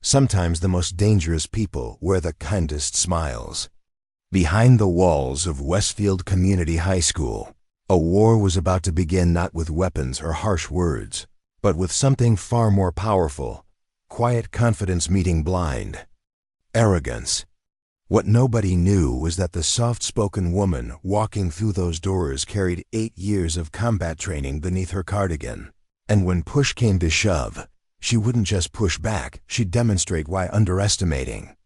Sometimes the most dangerous people wear the kindest smiles. Behind the walls of Westfield Community High School, a war was about to begin, not with weapons or harsh words, but with something far more powerful: quiet confidence meeting blind arrogance. What nobody knew was that the soft-spoken woman walking through those doors carried 8 years of combat training beneath her cardigan. And when push came to shove, she wouldn't just push back, she'd demonstrate why underestimating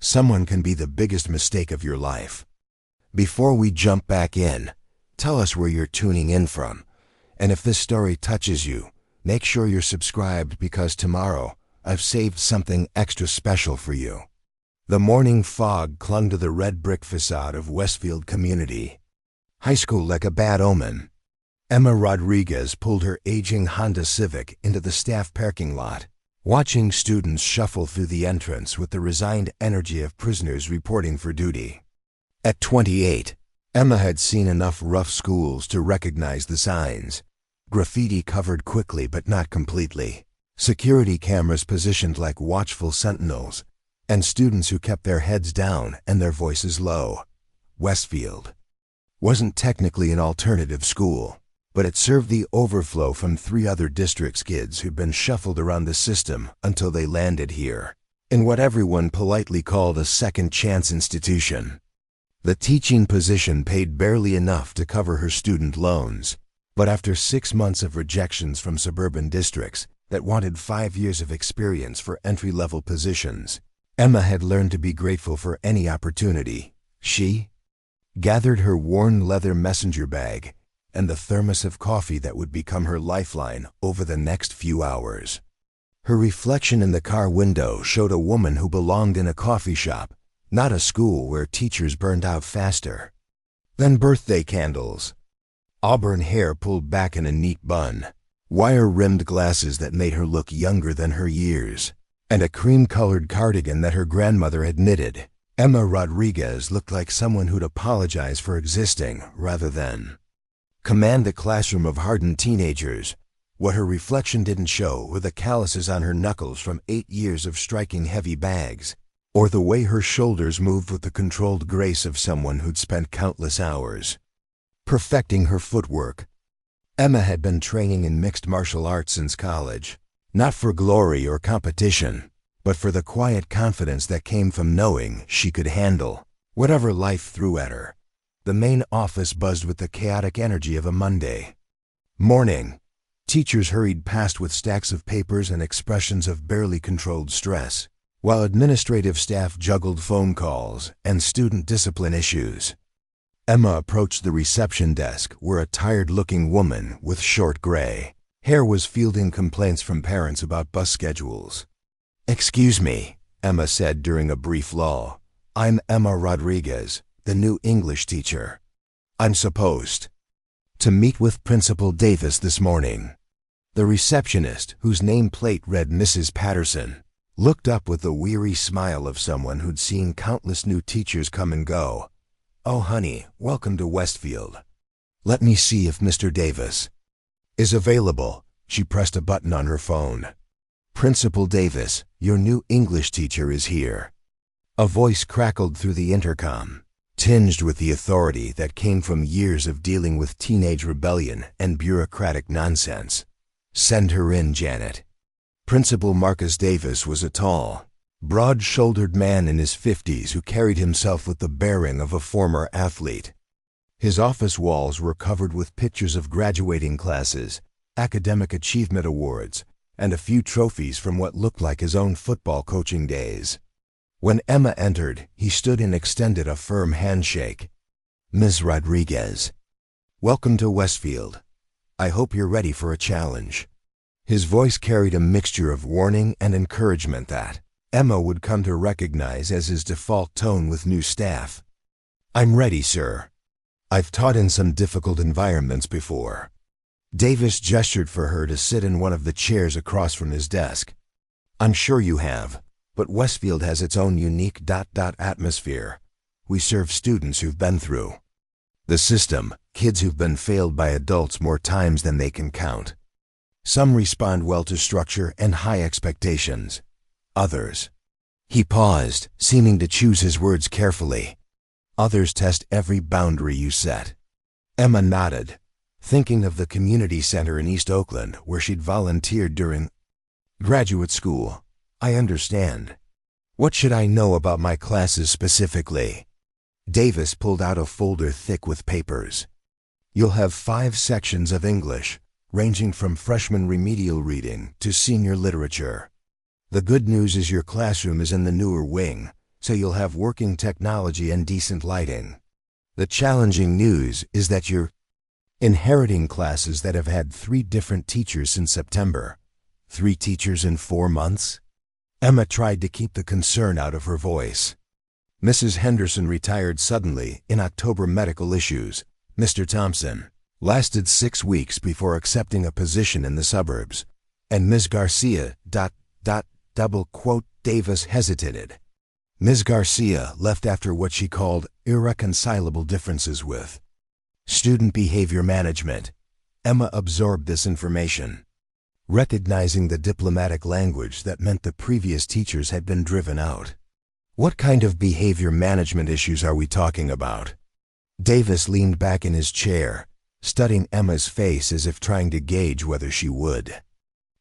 someone can be the biggest mistake of your life. Before we jump back in, tell us where you're tuning in from. And if this story touches you, make sure you're subscribed, because tomorrow I've saved something extra special for you. The morning fog clung to the red brick facade of Westfield Community High School like a bad omen. Emma Rodriguez pulled her aging Honda Civic into the staff parking lot, watching students shuffle through the entrance with the resigned energy of prisoners reporting for duty. At 28, Emma had seen enough rough schools to recognize the signs. Graffiti covered quickly but not completely, security cameras positioned like watchful sentinels, and students who kept their heads down and their voices low. Westfield wasn't technically an alternative school, but it served the overflow from 3 other districts' kids who'd been shuffled around the system until they landed here, in what everyone politely called a second-chance institution. The teaching position paid barely enough to cover her student loans, but after 6 months of rejections from suburban districts that wanted 5 years of experience for entry-level positions, Emma had learned to be grateful for any opportunity. She gathered her worn leather messenger bag and the thermos of coffee that would become her lifeline over the next few hours. Her reflection in the car window showed a woman who belonged in a coffee shop, not a school where teachers burned out faster than birthday candles. Auburn hair pulled back in a neat bun, wire-rimmed glasses that made her look younger than her years, and a cream-colored cardigan that her grandmother had knitted. Emma Rodriguez looked like someone who'd apologize for existing rather than command the classroom of hardened teenagers. What her reflection didn't show were the calluses on her knuckles from 8 years of striking heavy bags, or the way her shoulders moved with the controlled grace of someone who'd spent countless hours perfecting her footwork. Emma had been training in mixed martial arts since college, not for glory or competition, but for the quiet confidence that came from knowing she could handle whatever life threw at her. The main office buzzed with the chaotic energy of a Monday morning. Teachers hurried past with stacks of papers and expressions of barely controlled stress, while administrative staff juggled phone calls and student discipline issues. Emma approached the reception desk where a tired-looking woman with short gray hair was fielding complaints from parents about bus schedules. "Excuse me," Emma said during a brief lull. "I'm Emma Rodriguez, the new English teacher. I'm supposed to meet with Principal Davis this morning." The receptionist, whose nameplate read Mrs. Patterson, looked up with the weary smile of someone who'd seen countless new teachers come and go. "Oh, honey, welcome to Westfield. Let me see if Mr. Davis is available." She pressed a button on her phone. "Principal Davis, your new English teacher is here." A voice crackled through the intercom, tinged with the authority that came from years of dealing with teenage rebellion and bureaucratic nonsense. "Send her in, Janet." Principal Marcus Davis was a tall, broad-shouldered man in his 50s who carried himself with the bearing of a former athlete. His office walls were covered with pictures of graduating classes, academic achievement awards, and a few trophies from what looked like his own football coaching days. When Emma entered, he stood and extended a firm handshake. "Ms. Rodriguez, welcome to Westfield. I hope you're ready for a challenge." His voice carried a mixture of warning and encouragement that Emma would come to recognize as his default tone with new staff. "I'm ready, sir. I've taught in some difficult environments before." Davis gestured for her to sit in one of the chairs across from his desk. "I'm sure you have, but Westfield has its own unique atmosphere. We serve students who've been through the system, kids who've been failed by adults more times than they can count. Some respond well to structure and high expectations. Others. He paused, seeming to choose his words carefully. Others test every boundary you set. Emma nodded, thinking of the community center in East Oakland where she'd volunteered during graduate school. I understand. What should I know about my classes specifically? Davis pulled out a folder thick with papers. You'll have 5 sections of English, ranging from freshman remedial reading to senior literature. The good news is your classroom is in the newer wing, so you'll have working technology and decent lighting. The challenging news is that you're inheriting classes that have had 3 different teachers since September. 3 teachers in 4 months? Emma tried to keep the concern out of her voice. Mrs. Henderson retired suddenly in October. Medical issues. Mr. Thompson lasted 6 weeks before accepting a position in the suburbs. And Ms. Garcia, Davis hesitated. Ms. Garcia left after what she called irreconcilable differences with student behavior management. Emma absorbed this information, recognizing the diplomatic language that meant the previous teachers had been driven out. What kind of behavior management issues are we talking about? Davis leaned back in his chair, studying Emma's face as if trying to gauge whether she would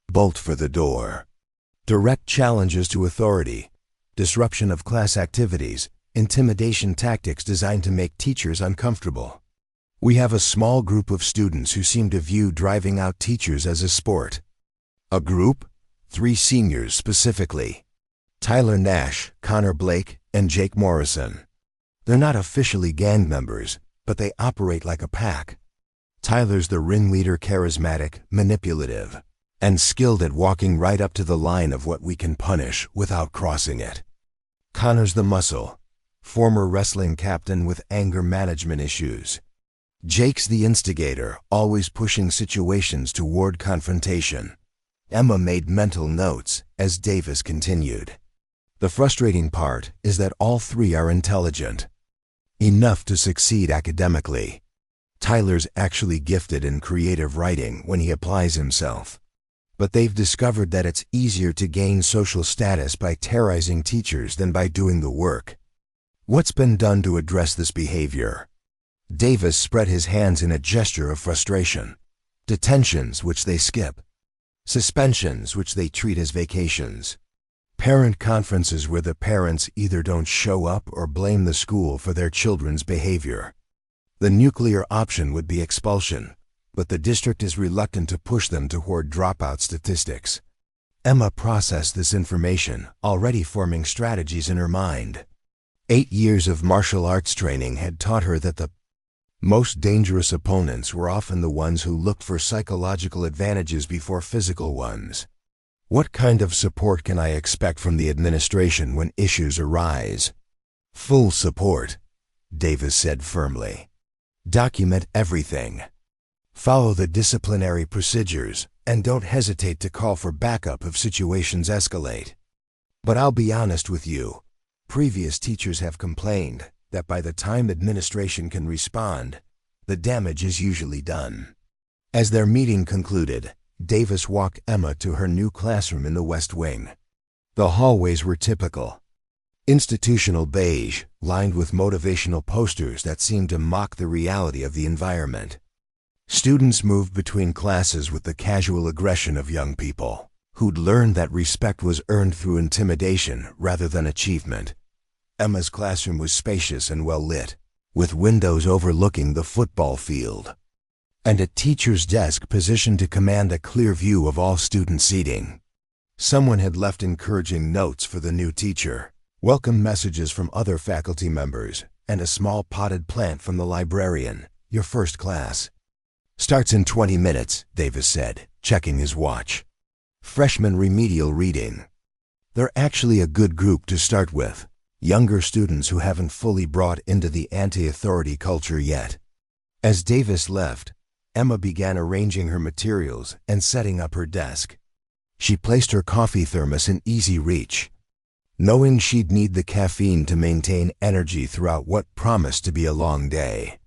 bolt for the door. Direct challenges to authority, disruption of class activities, intimidation tactics designed to make teachers uncomfortable. We have a small group of students who seem to view driving out teachers as a sport. A group? 3 seniors specifically. Tyler Nash, Connor Blake, and Jake Morrison. They're not officially gang members, but they operate like a pack. Tyler's the ringleader, charismatic, manipulative, and skilled at walking right up to the line of what we can punish without crossing it. Connor's the muscle, former wrestling captain with anger management issues. Jake's the instigator, always pushing situations toward confrontation. Emma made mental notes as Davis continued. The frustrating part is that all 3 are intelligent, enough to succeed academically. Tyler's actually gifted in creative writing when he applies himself. But they've discovered that it's easier to gain social status by terrorizing teachers than by doing the work. What's been done to address this behavior? Davis spread his hands in a gesture of frustration. Detentions, which they skip. Suspensions, which they treat as vacations. Parent conferences where the parents either don't show up or blame the school for their children's behavior. The nuclear option would be expulsion, but the district is reluctant to push them toward dropout statistics. Emma processed this information, already forming strategies in her mind. 8 years of martial arts training had taught her that the most dangerous opponents were often the ones who looked for psychological advantages before physical ones. What kind of support can I expect from the administration when issues arise? Full support, Davis said firmly. Document everything. Follow the disciplinary procedures, and don't hesitate to call for backup if situations escalate. But I'll be honest with you. Previous teachers have complained that by the time administration can respond, the damage is usually done. As their meeting concluded, Davis walked Emma to her new classroom in the West Wing. The hallways were typical. Institutional beige, lined with motivational posters that seemed to mock the reality of the environment. Students moved between classes with the casual aggression of young people who'd learned that respect was earned through intimidation rather than achievement. Emma's classroom was spacious and well lit, with windows overlooking the football field, and a teacher's desk positioned to command a clear view of all student seating. Someone had left encouraging notes for the new teacher, welcome messages from other faculty members, and a small potted plant from the librarian. Your first class starts in 20 minutes, Davis said, checking his watch. Freshman remedial reading. They're actually a good group to start with. Younger students who haven't fully brought into the anti-authority culture yet. As Davis left, Emma began arranging her materials and setting up her desk. She placed her coffee thermos in easy reach, knowing she'd need the caffeine to maintain energy throughout what promised to be a long day.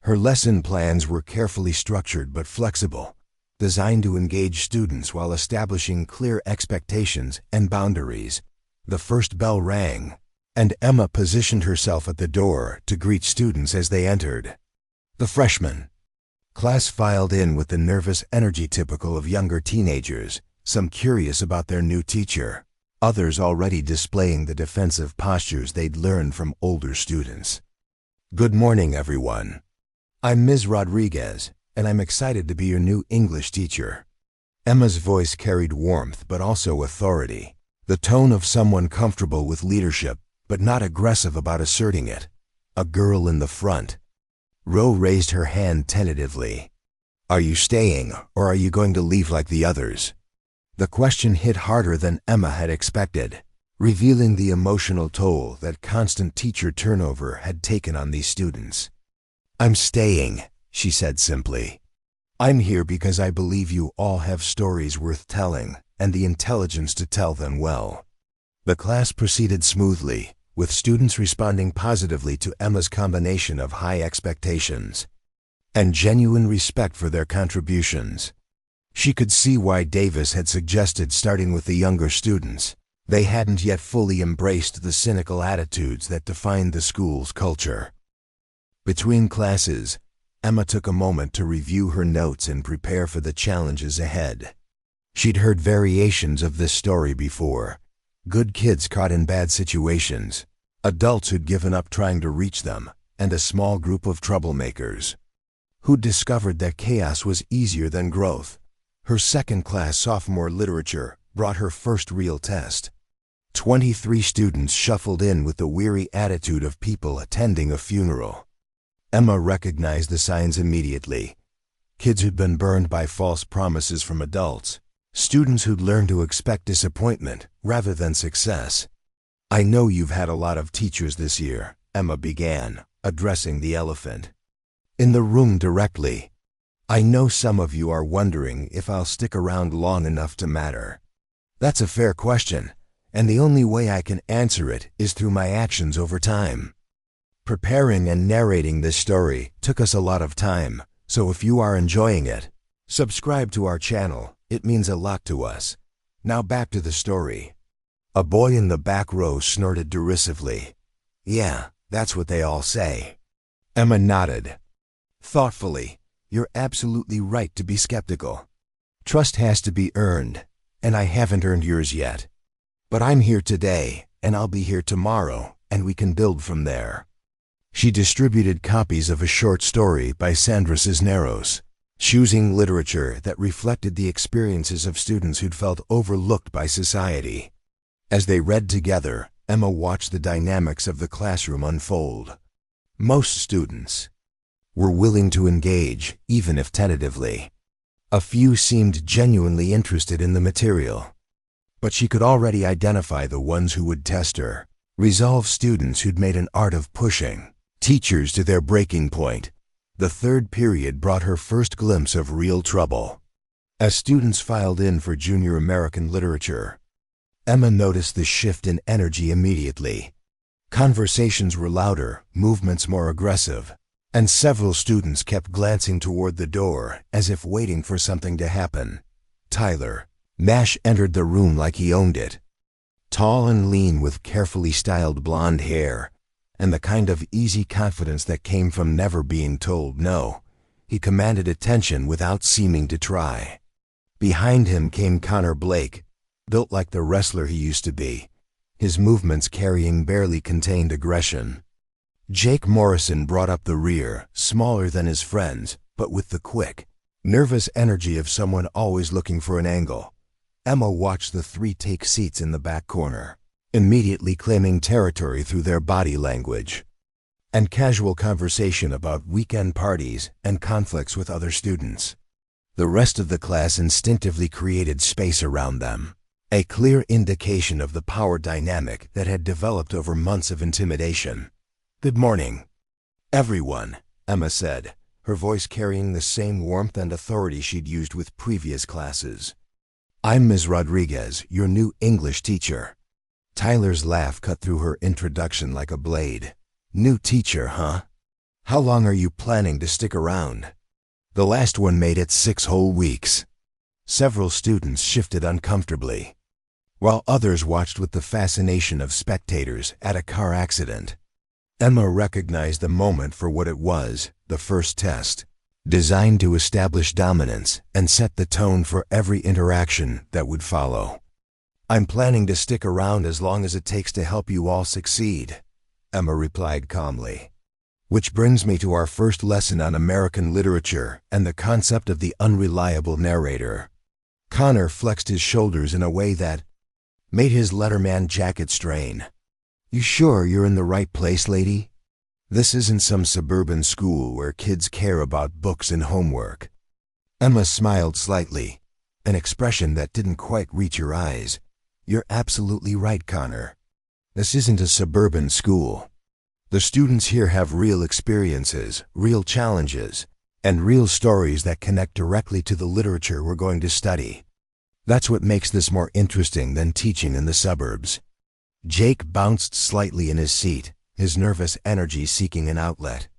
Her lesson plans were carefully structured but flexible, designed to engage students while establishing clear expectations and boundaries. The first bell rang, and Emma positioned herself at the door to greet students as they entered. The freshman class filed in with the nervous energy typical of younger teenagers, some curious about their new teacher, others already displaying the defensive postures they'd learned from older students. "Good morning, everyone. I'm Ms. Rodriguez, and I'm excited to be your new English teacher." Emma's voice carried warmth but also authority, the tone of someone comfortable with leadership but not aggressive about asserting it. A girl in the front row raised her hand tentatively. "Are you staying, or are you going to leave like the others?" The question hit harder than Emma had expected, revealing the emotional toll that constant teacher turnover had taken on these students. "I'm staying," she said simply. "I'm here because I believe you all have stories worth telling and the intelligence to tell them well." The class proceeded smoothly, with students responding positively to Emma's combination of high expectations and genuine respect for their contributions. She could see why Davis had suggested starting with the younger students. They hadn't yet fully embraced the cynical attitudes that defined the school's culture. Between classes, Emma took a moment to review her notes and prepare for the challenges ahead. She'd heard variations of this story before. Good kids caught in bad situations, adults who'd given up trying to reach them, and a small group of troublemakers who'd discovered that chaos was easier than growth. Her second-class sophomore literature brought her first real test. 23 students shuffled in with the weary attitude of people attending a funeral. Emma recognized the signs immediately. Kids who'd been burned by false promises from adults. Students who'd learned to expect disappointment rather than success. "I know you've had a lot of teachers this year," Emma began, addressing the elephant in the room directly. "I know some of you are wondering if I'll stick around long enough to matter. That's a fair question, and the only way I can answer it is through my actions over time. Preparing and narrating this story took us a lot of time, so if you are enjoying it, subscribe to our channel. It means a lot to us. Now back to the story." A boy in the back row snorted derisively. "Yeah, that's what they all say." Emma nodded thoughtfully. "You're absolutely right to be skeptical. Trust has to be earned, and I haven't earned yours yet. But I'm here today, and I'll be here tomorrow, and we can build from there." She distributed copies of a short story by Sandra Cisneros, choosing literature that reflected the experiences of students who'd felt overlooked by society. As they read together, Emma watched the dynamics of the classroom unfold. Most students were willing to engage, even if tentatively. A few seemed genuinely interested in the material. But she could already identify the ones who would test her. Resolved students who'd made an art of pushing teachers to their breaking point. The third period brought her first glimpse of real trouble. As students filed in for Junior American Literature, Emma noticed the shift in energy immediately. Conversations were louder, movements more aggressive, and several students kept glancing toward the door as if waiting for something to happen. Tyler Nash entered the room like he owned it. Tall and lean with carefully styled blonde hair, and the kind of easy confidence that came from never being told no. He commanded attention without seeming to try. Behind him came Connor Blake, built like the wrestler he used to be, his movements carrying barely contained aggression. Jake Morrison brought up the rear, smaller than his friends, but with the quick, nervous energy of someone always looking for an angle. Emma watched the three take seats in the back corner, immediately claiming territory through their body language and casual conversation about weekend parties and conflicts with other students. The rest of the class instinctively created space around them, a clear indication of the power dynamic that had developed over months of intimidation. "Good morning, everyone," Emma said, her voice carrying the same warmth and authority she'd used with previous classes. "I'm Ms. Rodriguez, your new English teacher." Tyler's laugh cut through her introduction like a blade. "New teacher, huh? How long are you planning to stick around?" The last one made it 6 whole weeks. Several students shifted uncomfortably, while others watched with the fascination of spectators at a car accident. Emma recognized the moment for what it was, the first test, designed to establish dominance and set the tone for every interaction that would follow. "I'm planning to stick around as long as it takes to help you all succeed," Emma replied calmly. Which brings me to our first lesson on American literature and the concept of the unreliable narrator. Connor flexed his shoulders in a way that made his Letterman jacket strain. "You sure you're in the right place, lady? This isn't some suburban school where kids care about books and homework." Emma smiled slightly, an expression that didn't quite reach her eyes. "You're absolutely right, Connor. This isn't a suburban school. The students here have real experiences, real challenges, and real stories that connect directly to the literature we're going to study. That's what makes this more interesting than teaching in the suburbs." Jake bounced slightly in his seat, his nervous energy seeking an outlet.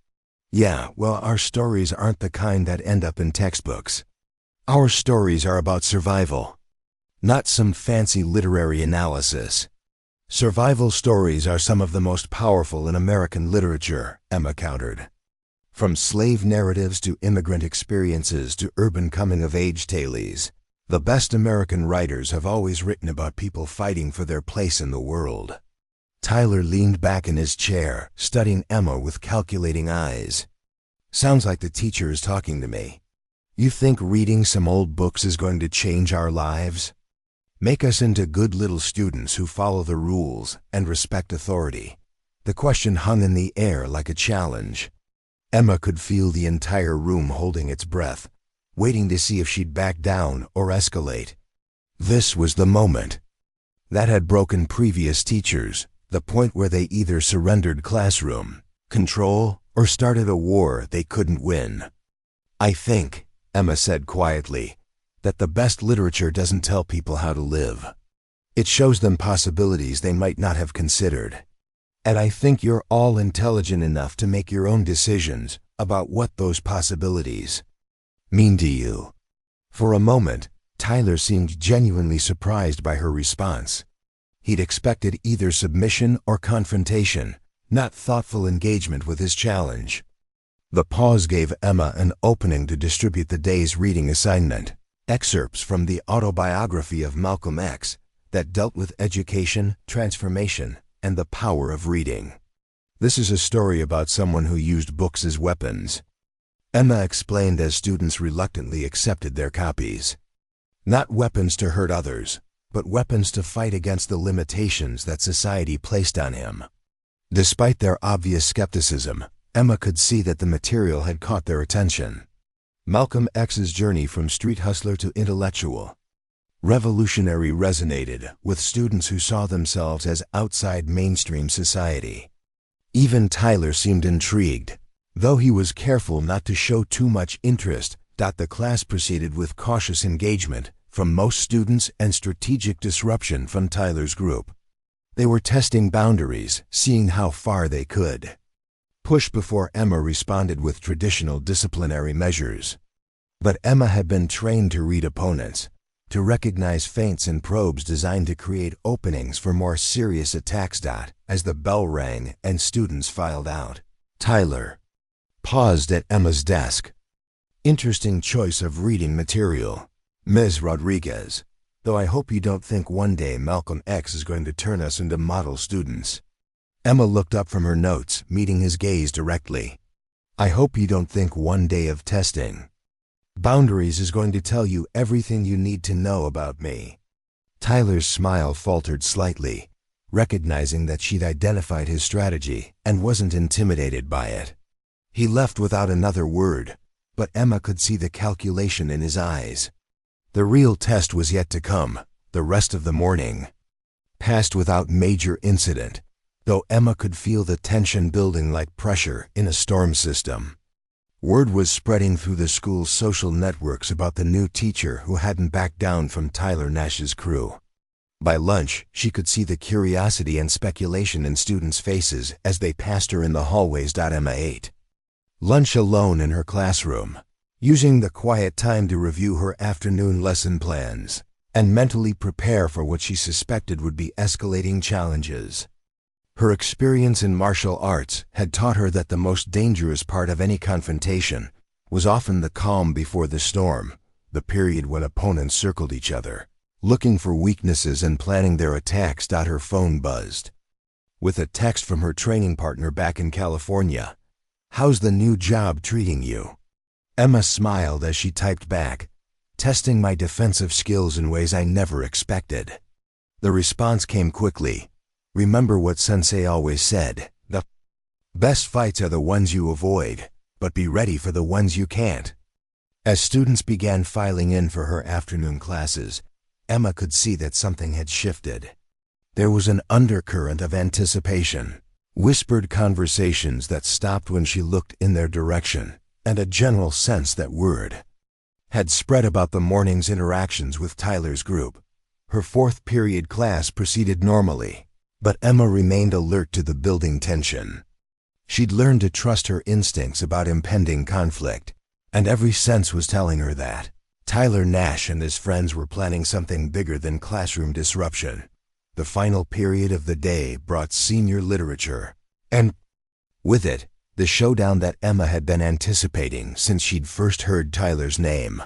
"Yeah, well, our stories aren't the kind that end up in textbooks. Our stories are about survival, not some fancy literary analysis. Survival stories are some of the most powerful in American literature," Emma countered. "From slave narratives to immigrant experiences to urban coming-of-age tales, the best American writers have always written about people fighting for their place in the world." Tyler leaned back in his chair, studying Emma with calculating eyes. "Sounds like the teacher is talking to me. You think reading some old books is going to change our lives? Make us into good little students who follow the rules and respect authority?" The question hung in the air like a challenge. Emma could feel the entire room holding its breath, waiting to see if she'd back down or escalate. This was the moment that had broken previous teachers, the point where they either surrendered classroom control or started a war they couldn't win. "I think," Emma said quietly, "that the best literature doesn't tell people how to live. It shows them possibilities they might not have considered. And I think you're all intelligent enough to make your own decisions about what those possibilities mean to you." For a moment, Tyler seemed genuinely surprised by her response. He'd expected either submission or confrontation, not thoughtful engagement with his challenge. The pause gave Emma an opening to distribute the day's reading assignment, excerpts from the autobiography of Malcolm X that dealt with education, transformation, and the power of reading. "This is a story about someone who used books as weapons," Emma explained as students reluctantly accepted their copies. "Not weapons to hurt others, but weapons to fight against the limitations that society placed on him." Despite their obvious skepticism, Emma could see that the material had caught their attention. Malcolm X's journey from street hustler to intellectual revolutionary resonated with students who saw themselves as outside mainstream society. Even Tyler seemed intrigued, though he was careful not to show too much interest. The class proceeded with cautious engagement from most students and strategic disruption from Tyler's group. They were testing boundaries, seeing how far they could push before Emma responded with traditional disciplinary measures. But Emma had been trained to read opponents, to recognize feints and probes designed to create openings for more serious attacks. As the bell rang and students filed out, Tyler paused at Emma's desk. "Interesting choice of reading material, Ms. Rodriguez, though I hope you don't think one day Malcolm X is going to turn us into model students." Emma looked up from her notes, meeting his gaze directly. "I hope you don't think one day of testing boundaries is going to tell you everything you need to know about me." Tyler's smile faltered slightly, recognizing that she'd identified his strategy and wasn't intimidated by it. He left without another word, but Emma could see the calculation in his eyes. The real test was yet to come. The rest of the morning passed without major incident, though Emma could feel the tension building like pressure in a storm system. Word was spreading through the school's social networks about the new teacher who hadn't backed down from Tyler Nash's crew. By lunch, she could see the curiosity and speculation in students' faces as they passed her in the hallways. Emma ate lunch alone in her classroom, using the quiet time to review her afternoon lesson plans and mentally prepare for what she suspected would be escalating challenges. Her experience in martial arts had taught her that the most dangerous part of any confrontation was often the calm before the storm, the period when opponents circled each other, looking for weaknesses and planning their attacks. Her phone buzzed with a text from her training partner back in California. "How's the new job treating you?" Emma smiled as she typed back, "Testing my defensive skills in ways I never expected." The response came quickly. "Remember what Sensei always said, the best fights are the ones you avoid, but be ready for the ones you can't." As students began filing in for her afternoon classes, Emma could see that something had shifted. There was an undercurrent of anticipation, whispered conversations that stopped when she looked in their direction, and a general sense that word had spread about the morning's interactions with Tyler's group. Her fourth period class proceeded normally, but Emma remained alert to the building tension. She'd learned to trust her instincts about impending conflict, and every sense was telling her that Tyler Nash and his friends were planning something bigger than classroom disruption. The final period of the day brought senior literature, and with it, the showdown that Emma had been anticipating since she'd first heard Tyler's name.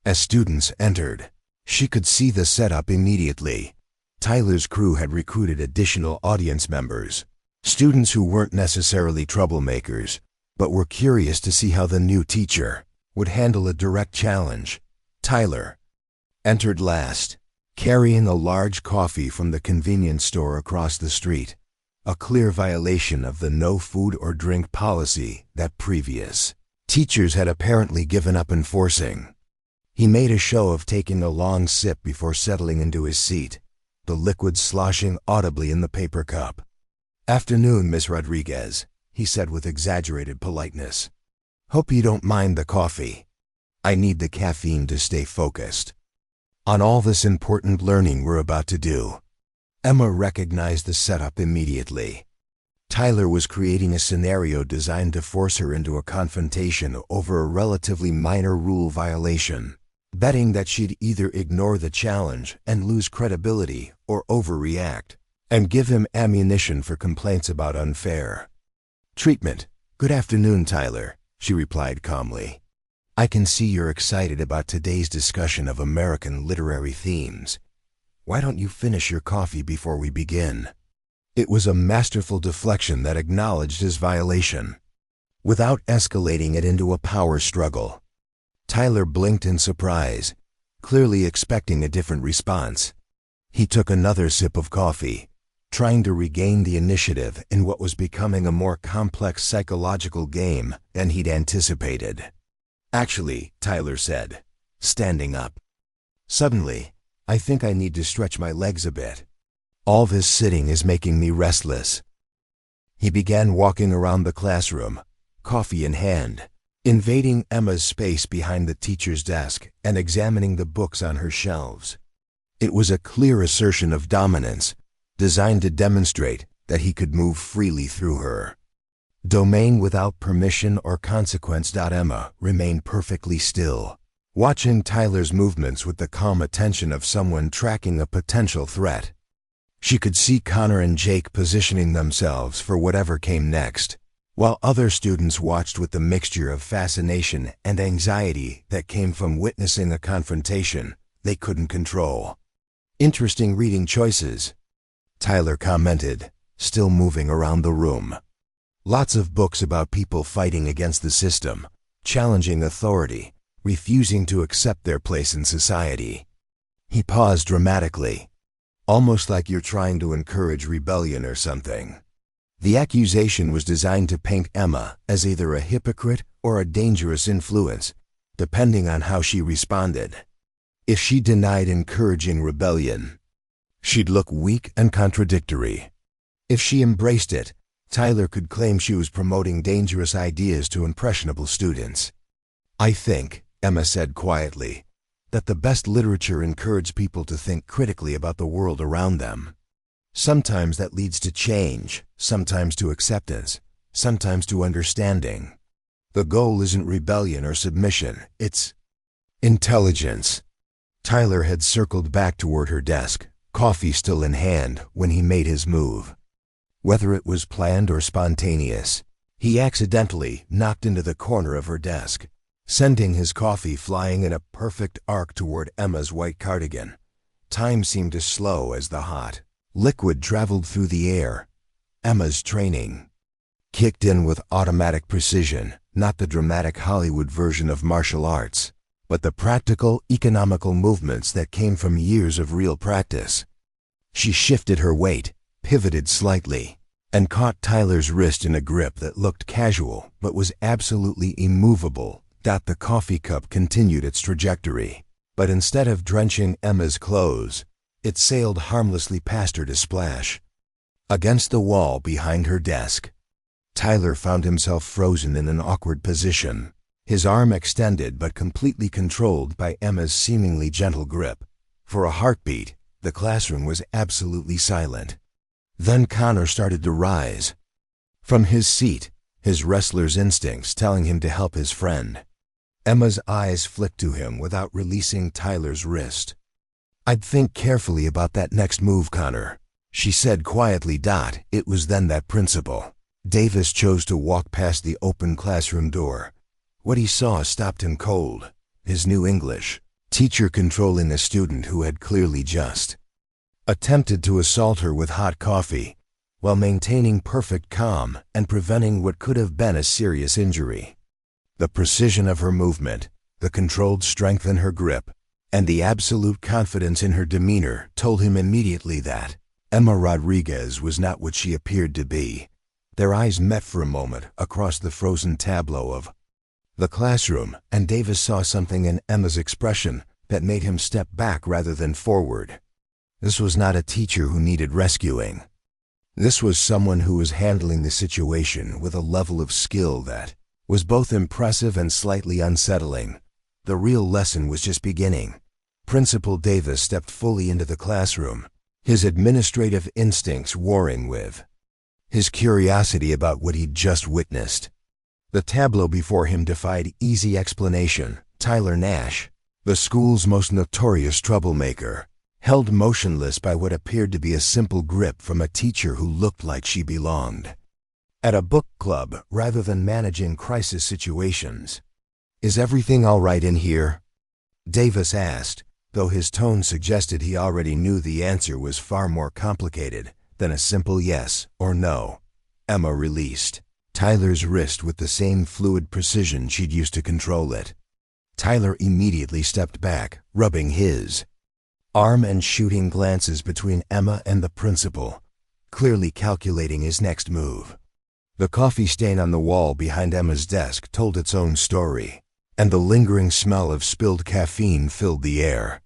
As students entered, she could see the setup immediately. Tyler's crew had recruited additional audience members, students who weren't necessarily troublemakers, but were curious to see how the new teacher would handle a direct challenge. Tyler entered last, carrying a large coffee from the convenience store across the street, a clear violation of the no food or drink policy that previous teachers had apparently given up enforcing. He made a show of taking a long sip before settling into his seat, the liquid sloshing audibly in the paper cup. "Afternoon, Miss Rodriguez," he said with exaggerated politeness. "Hope you don't mind the coffee. I need the caffeine to stay focused on all this important learning we're about to do." Emma recognized the setup immediately. Tyler was creating a scenario designed to force her into a confrontation over a relatively minor rule violation, betting that she'd either ignore the challenge and lose credibility or overreact, and give him ammunition for complaints about unfair treatment. "Good afternoon, Tyler," she replied calmly. "I can see you're excited about today's discussion of American literary themes. Why don't you finish your coffee before we begin?" It was a masterful deflection that acknowledged his violation, without escalating it into a power struggle. Tyler blinked in surprise, clearly expecting a different response. He took another sip of coffee, trying to regain the initiative in what was becoming a more complex psychological game than he'd anticipated. "Actually," Tyler said, standing up, "suddenly, I think I need to stretch my legs a bit. All this sitting is making me restless." He began walking around the classroom, coffee in hand, invading Emma's space behind the teacher's desk and examining the books on her shelves. It was a clear assertion of dominance, designed to demonstrate that he could move freely through her domain without permission or consequence. Emma remained perfectly still, watching Tyler's movements with the calm attention of someone tracking a potential threat. She could see Connor and Jake positioning themselves for whatever came next, while other students watched with the mixture of fascination and anxiety that came from witnessing a confrontation they couldn't control. "Interesting reading choices," Tyler commented, still moving around the room. "Lots of books about people fighting against the system, challenging authority, refusing to accept their place in society." He paused dramatically, "Almost like you're trying to encourage rebellion or something." The accusation was designed to paint Emma as either a hypocrite or a dangerous influence, depending on how she responded. If she denied encouraging rebellion, she'd look weak and contradictory. If she embraced it, Tyler could claim she was promoting dangerous ideas to impressionable students. "I think," Emma said quietly, "that the best literature encourages people to think critically about the world around them. Sometimes that leads to change, sometimes to acceptance, sometimes to understanding. The goal isn't rebellion or submission, it's intelligence. Tyler had circled back toward her desk, coffee still in hand, when he made his move. Whether it was planned or spontaneous, he accidentally knocked into the corner of her desk, sending his coffee flying in a perfect arc toward Emma's white cardigan. Time seemed to slow as the hot liquid traveled through the air. Emma's training kicked in with automatic precision, not the dramatic Hollywood version of martial arts, but the practical, economical movements that came from years of real practice. She shifted her weight, pivoted slightly, and caught Tyler's wrist in a grip that looked casual but was absolutely immovable. The coffee cup continued its trajectory, but instead of drenching Emma's clothes, it sailed harmlessly past her to splash against the wall behind her desk. Tyler found himself frozen in an awkward position, his arm extended but completely controlled by Emma's seemingly gentle grip. For a heartbeat, the classroom was absolutely silent. Then Connor started to rise from his seat, his wrestler's instincts telling him to help his friend. Emma's eyes flicked to him without releasing Tyler's wrist. "I'd think carefully about that next move, Connor," she said quietly. It was then that Principal Davis chose to walk past the open classroom door. What he saw stopped him cold. His new English teacher controlling a student who had clearly just attempted to assault her with hot coffee, while maintaining perfect calm and preventing what could have been a serious injury. The precision of her movement, the controlled strength in her grip, and the absolute confidence in her demeanor told him immediately that Emma Rodriguez was not what she appeared to be. Their eyes met for a moment across the frozen tableau of the classroom, and Davis saw something in Emma's expression that made him step back rather than forward. This was not a teacher who needed rescuing. This was someone who was handling the situation with a level of skill that was both impressive and slightly unsettling. The real lesson was just beginning. Principal Davis stepped fully into the classroom, his administrative instincts warring with his curiosity about what he'd just witnessed. The tableau before him defied easy explanation. Tyler Nash, the school's most notorious troublemaker, held motionless by what appeared to be a simple grip from a teacher who looked like she belonged at a book club rather than managing crisis situations. "Is everything all right in here?" Davis asked, though his tone suggested he already knew the answer was far more complicated than a simple yes or no. Emma released Tyler's wrist with the same fluid precision she'd used to control it. Tyler immediately stepped back, rubbing his arm and shooting glances between Emma and the principal, clearly calculating his next move. The coffee stain on the wall behind Emma's desk told its own story, and the lingering smell of spilled caffeine filled the air.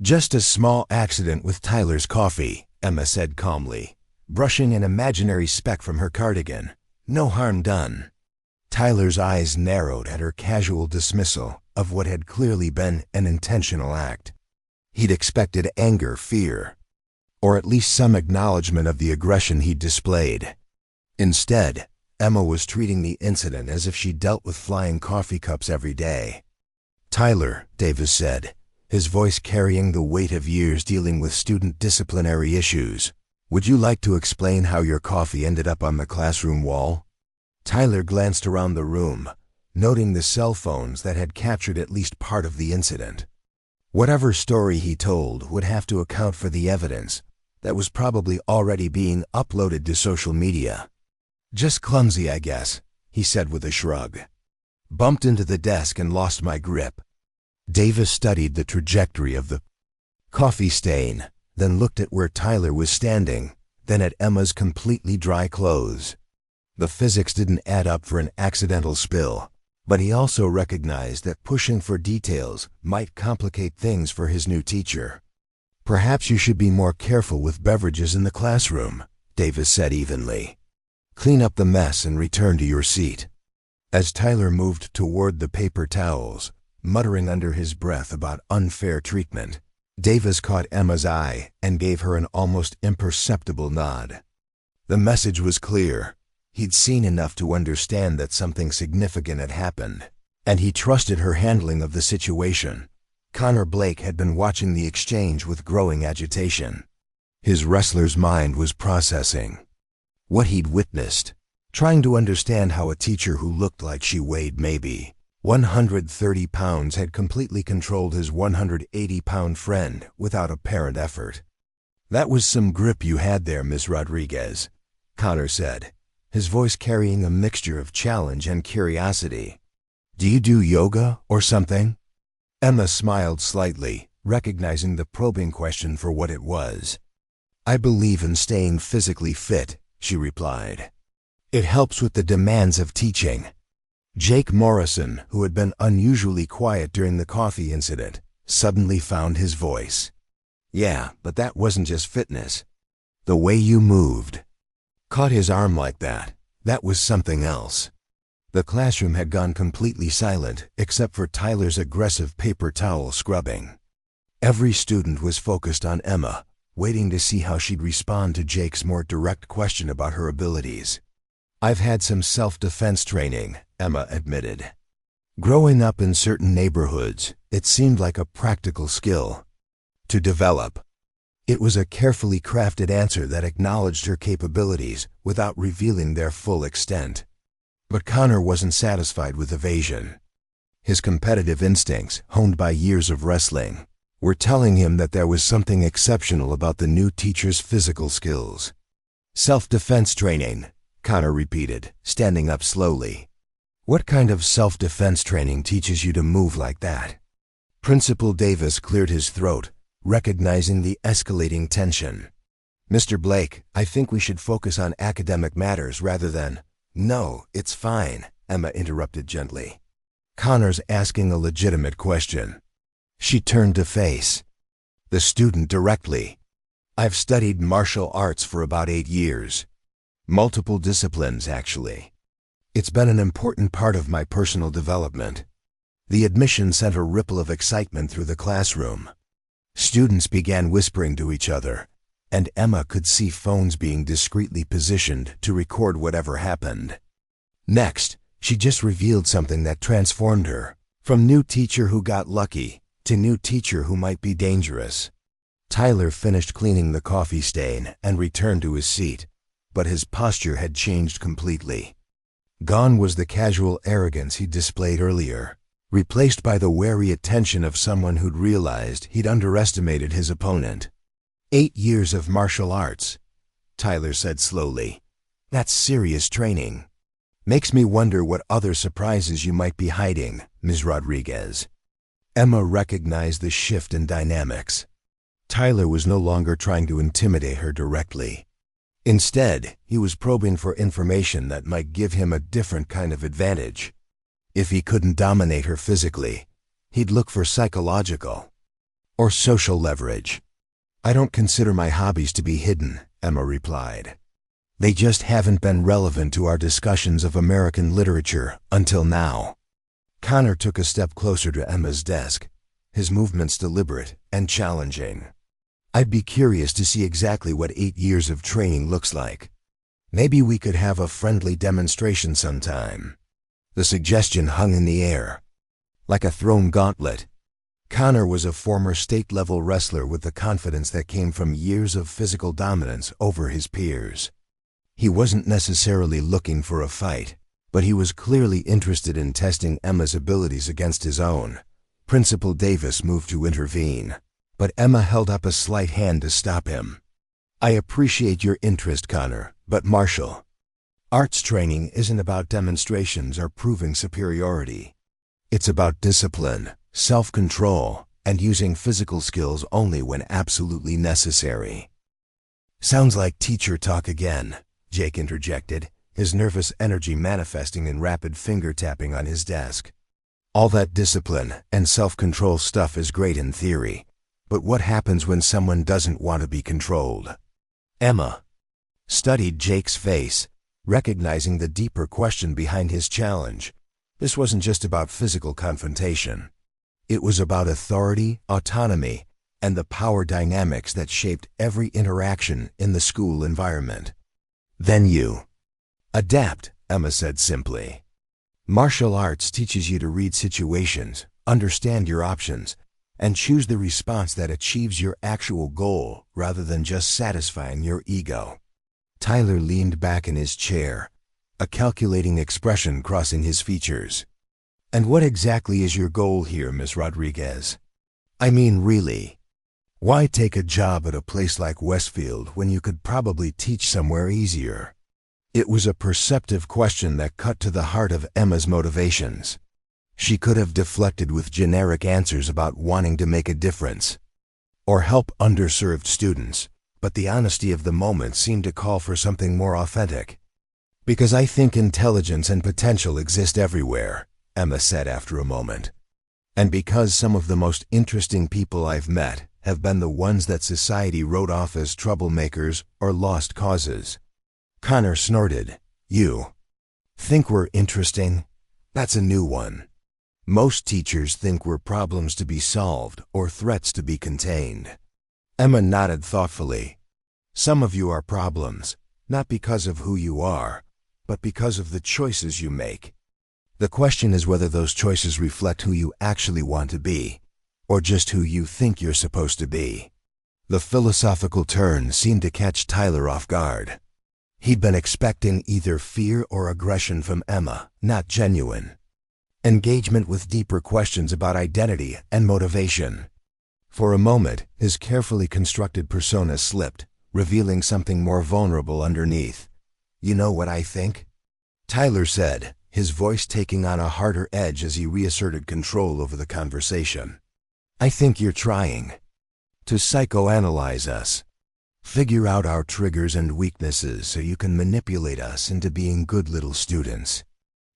"Just a small accident with Tyler's coffee," Emma said calmly, brushing an imaginary speck from her cardigan. "No harm done." Tyler's eyes narrowed at her casual dismissal of what had clearly been an intentional act. He'd expected anger, fear, or at least some acknowledgement of the aggression he'd displayed. Instead, Emma was treating the incident as if she dealt with flying coffee cups every day. "Tyler," Davis said, his voice carrying the weight of years dealing with student disciplinary issues, "would you like to explain how your coffee ended up on the classroom wall?" Tyler glanced around the room, noting the cell phones that had captured at least part of the incident. Whatever story he told would have to account for the evidence that was probably already being uploaded to social media. "Just clumsy, I guess," he said with a shrug. "Bumped into the desk and lost my grip." Davis studied the trajectory of the coffee stain, then looked at where Tyler was standing, then at Emma's completely dry clothes. The physics didn't add up for an accidental spill, but he also recognized that pushing for details might complicate things for his new teacher. "Perhaps you should be more careful with beverages in the classroom," Davis said evenly. "Clean up the mess and return to your seat." As Tyler moved toward the paper towels, muttering under his breath about unfair treatment, Davis caught Emma's eye and gave her an almost imperceptible nod. The message was clear. He'd seen enough to understand that something significant had happened, and he trusted her handling of the situation. Connor Blake had been watching the exchange with growing agitation. His wrestler's mind was processing what he'd witnessed, trying to understand how a teacher who looked like she weighed maybe 130 pounds had completely controlled his 180-pound friend without apparent effort. "That was some grip you had there, Miss Rodriguez," Connor said, his voice carrying a mixture of challenge and curiosity. "Do you do yoga or something?" Emma smiled slightly, recognizing the probing question for what it was. "I believe in staying physically fit," she replied. "It helps with the demands of teaching." Jake Morrison, who had been unusually quiet during the coffee incident, suddenly found his voice. "Yeah, but that wasn't just fitness. The way you moved. Caught his arm like that. That was something else." The classroom had gone completely silent except for Tyler's aggressive paper towel scrubbing. Every student was focused on Emma, waiting to see how she'd respond to Jake's more direct question about her abilities. "I've had some self-defense training," Emma admitted. "Growing up in certain neighborhoods, it seemed like a practical skill to develop." It was a carefully crafted answer that acknowledged her capabilities without revealing their full extent. But Connor wasn't satisfied with evasion. His competitive instincts, honed by years of wrestling, were telling him that there was something exceptional about the new teacher's physical skills. "Self-defense training," Connor repeated, standing up slowly. "What kind of self-defense training teaches you to move like that?" Principal Davis cleared his throat, recognizing the escalating tension. "Mr. Blake, I think we should focus on academic matters rather than—" "No, it's fine," Emma interrupted gently. "Connor's asking a legitimate question." She turned to face the student directly. "I've studied martial arts for about 8 years. Multiple disciplines, actually. It's been an important part of my personal development." The admission sent a ripple of excitement through the classroom. Students began whispering to each other, and Emma could see phones being discreetly positioned to record whatever happened. Next, she just revealed something that transformed her, from new teacher who got lucky to new teacher who might be dangerous. Tyler finished cleaning the coffee stain and returned to his seat, but his posture had changed completely. Gone was the casual arrogance he'd displayed earlier, replaced by the wary attention of someone who'd realized he'd underestimated his opponent. 8 years of martial arts," Tyler said slowly. "That's serious training. Makes me wonder what other surprises you might be hiding, Ms. Rodriguez." Emma recognized the shift in dynamics. Tyler was no longer trying to intimidate her directly. Instead, he was probing for information that might give him a different kind of advantage. If he couldn't dominate her physically, he'd look for psychological or social leverage. "I don't consider my hobbies to be hidden," Emma replied. "They just haven't been relevant to our discussions of American literature until now." Connor took a step closer to Emma's desk, his movements deliberate and challenging. "I'd be curious to see exactly what 8 years of training looks like. Maybe we could have a friendly demonstration sometime." The suggestion hung in the air, like a thrown gauntlet. Connor was a former state-level wrestler with the confidence that came from years of physical dominance over his peers. He wasn't necessarily looking for a fight, but he was clearly interested in testing Emma's abilities against his own. Principal Davis moved to intervene, but Emma held up a slight hand to stop him. "I appreciate your interest, Connor, but martial arts training isn't about demonstrations or proving superiority. It's about discipline, self-control, and using physical skills only when absolutely necessary." "Sounds like teacher talk again," Jake interjected, his nervous energy manifesting in rapid finger-tapping on his desk. "All that discipline and self-control stuff is great in theory, but what happens when someone doesn't want to be controlled?" Emma studied Jake's face, recognizing the deeper question behind his challenge. This wasn't just about physical confrontation. It was about authority, autonomy, and the power dynamics that shaped every interaction in the school environment. "Then you Adapt, Emma said simply. Martial arts teaches you to read situations, understand your options, and choose the response that achieves your actual goal rather than just satisfying your ego. Tyler leaned back in his chair, a calculating expression crossing his features. And what exactly is your goal here, Miss Rodriguez? I mean, really. Why take a job at a place like Westfield when you could probably teach somewhere easier? It was a perceptive question that cut to the heart of Emma's motivations. She could have deflected with generic answers about wanting to make a difference or help underserved students, but the honesty of the moment seemed to call for something more authentic. Because I think intelligence and potential exist everywhere, Emma said after a moment. And because some of the most interesting people I've met have been the ones that society wrote off as troublemakers or lost causes. Connor snorted. You think we're interesting? That's a new one. Most teachers think we're problems to be solved or threats to be contained. Emma nodded thoughtfully. Some of you are problems, not because of who you are, but because of the choices you make. The question is whether those choices reflect who you actually want to be, or just who you think you're supposed to be. The philosophical turn seemed to catch Tyler off guard. He'd been expecting either fear or aggression from Emma, not genuine engagement with deeper questions about identity and motivation. For a moment, his carefully constructed persona slipped, revealing something more vulnerable underneath. You know what I think? Tyler said, his voice taking on a harder edge as he reasserted control over the conversation. I think you're trying to psychoanalyze us. Figure out our triggers and weaknesses so you can manipulate us into being good little students.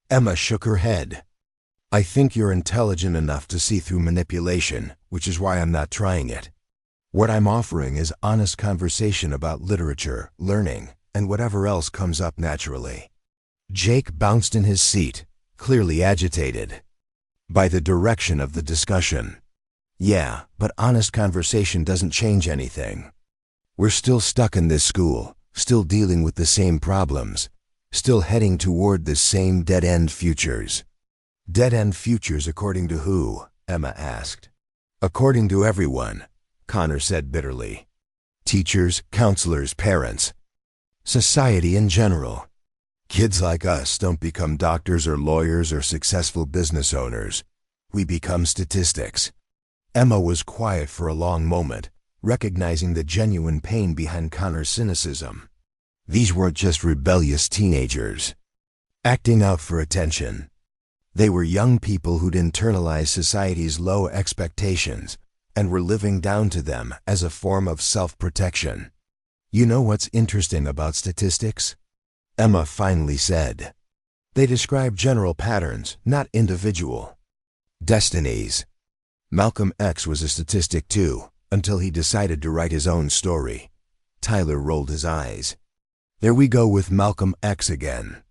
Emma shook her head. I think you're intelligent enough to see through manipulation, which is why I'm not trying it. What I'm offering is honest conversation about literature, learning, and whatever else comes up naturally. Jake bounced in his seat, clearly agitated by the direction of the discussion. Yeah, but honest conversation doesn't change anything. We're still stuck in this school, still dealing with the same problems, still heading toward the same dead-end futures. Dead-end futures according to who? Emma asked. According to everyone, Connor said bitterly. Teachers, counselors, parents. Society in general. Kids like us don't become doctors or lawyers or successful business owners. We become statistics. Emma was quiet for a long moment, recognizing the genuine pain behind Connor's cynicism. These weren't just rebellious teenagers acting out for attention. They were young people who'd internalized society's low expectations and were living down to them as a form of self-protection. You know what's interesting about statistics? Emma finally said. They describe general patterns, not individual destinies. Malcolm X was a statistic too, until he decided to write his own story. Tyler rolled his eyes. There we go with Malcolm X again.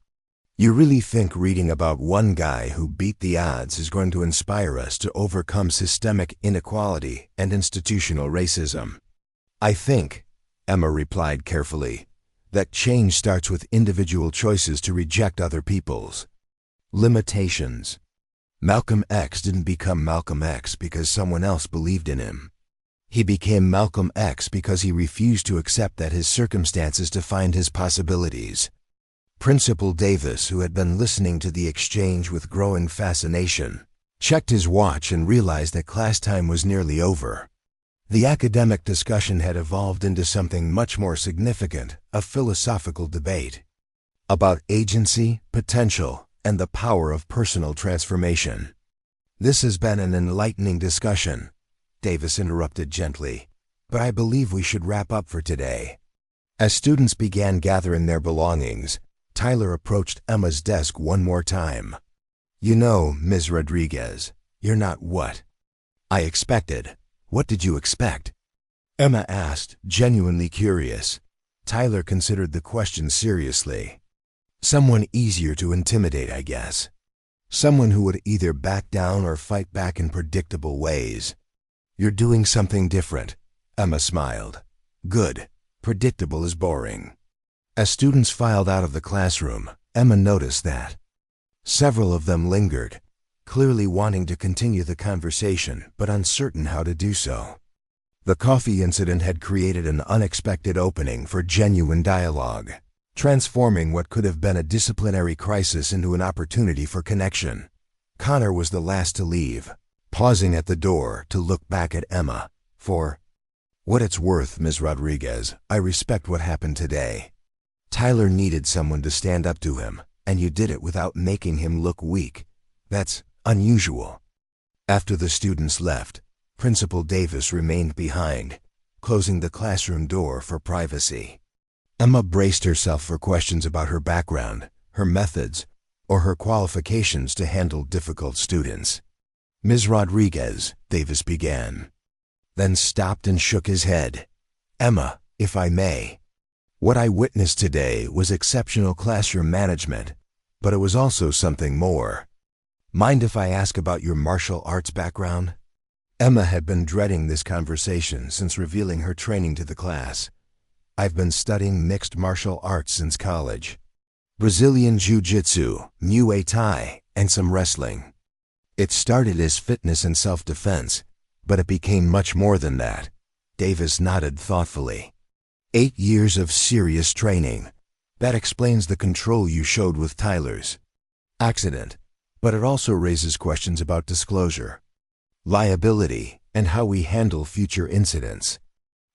You really think reading about one guy who beat the odds is going to inspire us to overcome systemic inequality and institutional racism? I think, Emma replied carefully, that change starts with individual choices to reject other people's limitations. Malcolm X didn't become Malcolm X because someone else believed in him. He became Malcolm X because he refused to accept that his circumstances defined his possibilities. Principal Davis, who had been listening to the exchange with growing fascination, checked his watch and realized that class time was nearly over. The academic discussion had evolved into something much more significant, a philosophical debate about agency, potential, and the power of personal transformation. This has been an enlightening discussion, Davis interrupted gently, but I believe we should wrap up for today. As students began gathering their belongings, Tyler approached Emma's desk one more time. You know, Ms. Rodriguez, you're not what I expected. What did you expect? Emma asked, genuinely curious. Tyler considered the question seriously. Someone easier to intimidate, I guess. Someone who would either back down or fight back in predictable ways. You're doing something different, Emma smiled. Good. Predictable is boring. As students filed out of the classroom, Emma noticed that several of them lingered, clearly wanting to continue the conversation but uncertain how to do so. The coffee incident had created an unexpected opening for genuine dialogue, transforming what could have been a disciplinary crisis into an opportunity for connection. Connor was the last to leave, pausing at the door to look back at Emma. "For what it's worth, Ms. Rodriguez, I respect what happened today. Tyler needed someone to stand up to him, and you did it without making him look weak. That's unusual." After the students left, Principal Davis remained behind, closing the classroom door for privacy. Emma braced herself for questions about her background, her methods, or her qualifications to handle difficult students. "Ms. Rodriguez," Davis began, then stopped and shook his head. "Emma, if I may, what I witnessed today was exceptional classroom management, but it was also something more. Mind if I ask about your martial arts background?" Emma had been dreading this conversation since revealing her training to the class. "I've been studying mixed martial arts since college. Brazilian Jiu-Jitsu, Muay Thai, and some wrestling. It started as fitness and self-defense, but it became much more than that." Davis nodded thoughtfully. 8 years of serious training. That explains the control you showed with Tyler's accident, but it also raises questions about disclosure, liability, and how we handle future incidents.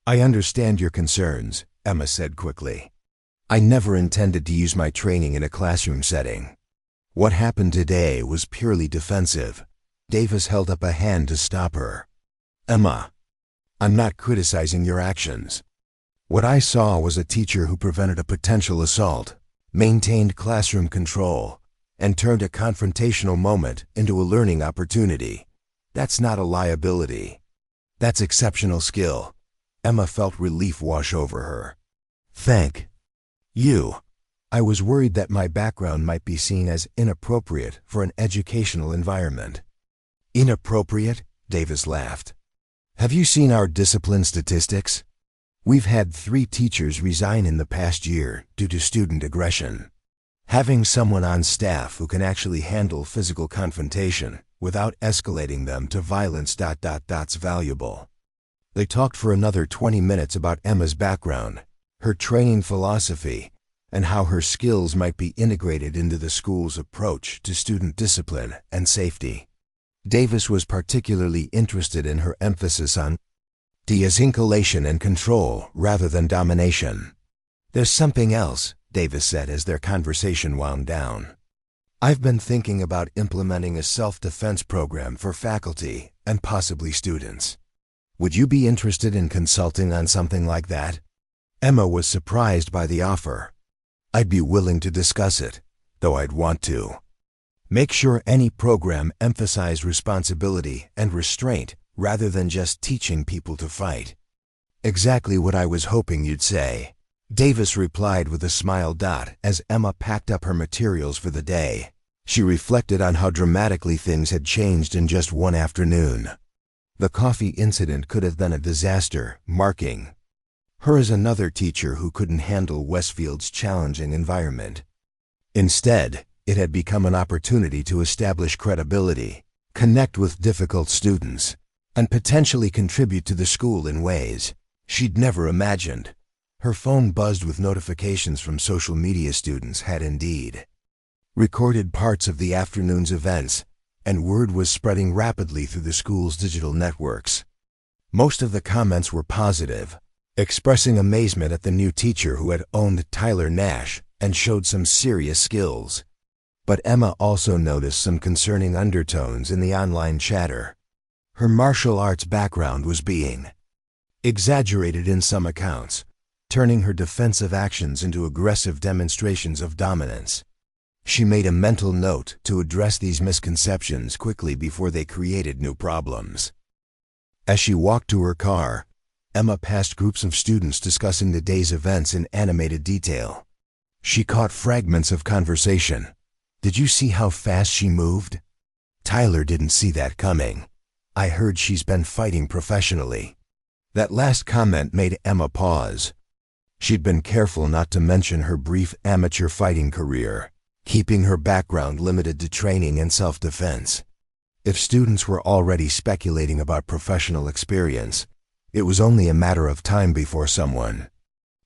"I understand your concerns," Emma said quickly. "I never intended to use my training in a classroom setting. What happened today was purely defensive." Davis held up a hand to stop her. "Emma, I'm not criticizing your actions. What I saw was a teacher who prevented a potential assault, maintained classroom control, and turned a confrontational moment into a learning opportunity. That's not a liability. That's exceptional skill." Emma felt relief wash over her. "Thank you. I was worried that my background might be seen as inappropriate for an educational environment." "Inappropriate?" Davis laughed. "Have you seen our discipline statistics? We've had 3 teachers resign in the past year due to student aggression. Having someone on staff who can actually handle physical confrontation without escalating them to violence.'s valuable." They talked for another 20 minutes about Emma's background, her training philosophy, and how her skills might be integrated into the school's approach to student discipline and safety. Davis was particularly interested in her emphasis on de-escalation and control rather than domination. "There's something else," Davis said as their conversation wound down. "I've been thinking about implementing a self-defense program for faculty and possibly students. Would you be interested in consulting on something like that?" Emma was surprised by the offer. "I'd be willing to discuss it, though I'd want to make sure any program emphasized responsibility and restraint rather than just teaching people to fight." "Exactly what I was hoping you'd say," Davis replied with a smile. As Emma packed up her materials for the day, she reflected on how dramatically things had changed in just one afternoon. The coffee incident could have been a disaster, marking her as another teacher who couldn't handle Westfield's challenging environment. Instead, it had become an opportunity to establish credibility, connect with difficult students, and potentially contribute to the school in ways she'd never imagined. Her phone buzzed with notifications from social media. Students had indeed recorded parts of the afternoon's events, and word was spreading rapidly through the school's digital networks. Most of the comments were positive, expressing amazement at the new teacher who had owned Tyler Nash and showed some serious skills. But Emma also noticed some concerning undertones in the online chatter. Her martial arts background was being exaggerated in some accounts, turning her defensive actions into aggressive demonstrations of dominance. She made a mental note to address these misconceptions quickly before they created new problems. As she walked to her car, Emma passed groups of students discussing the day's events in animated detail. She caught fragments of conversation. "Did you see how fast she moved? Tyler didn't see that coming. I heard she's been fighting professionally." That last comment made Emma pause. She'd been careful not to mention her brief amateur fighting career, keeping her background limited to training and self-defense. If students were already speculating about professional experience, it was only a matter of time before someone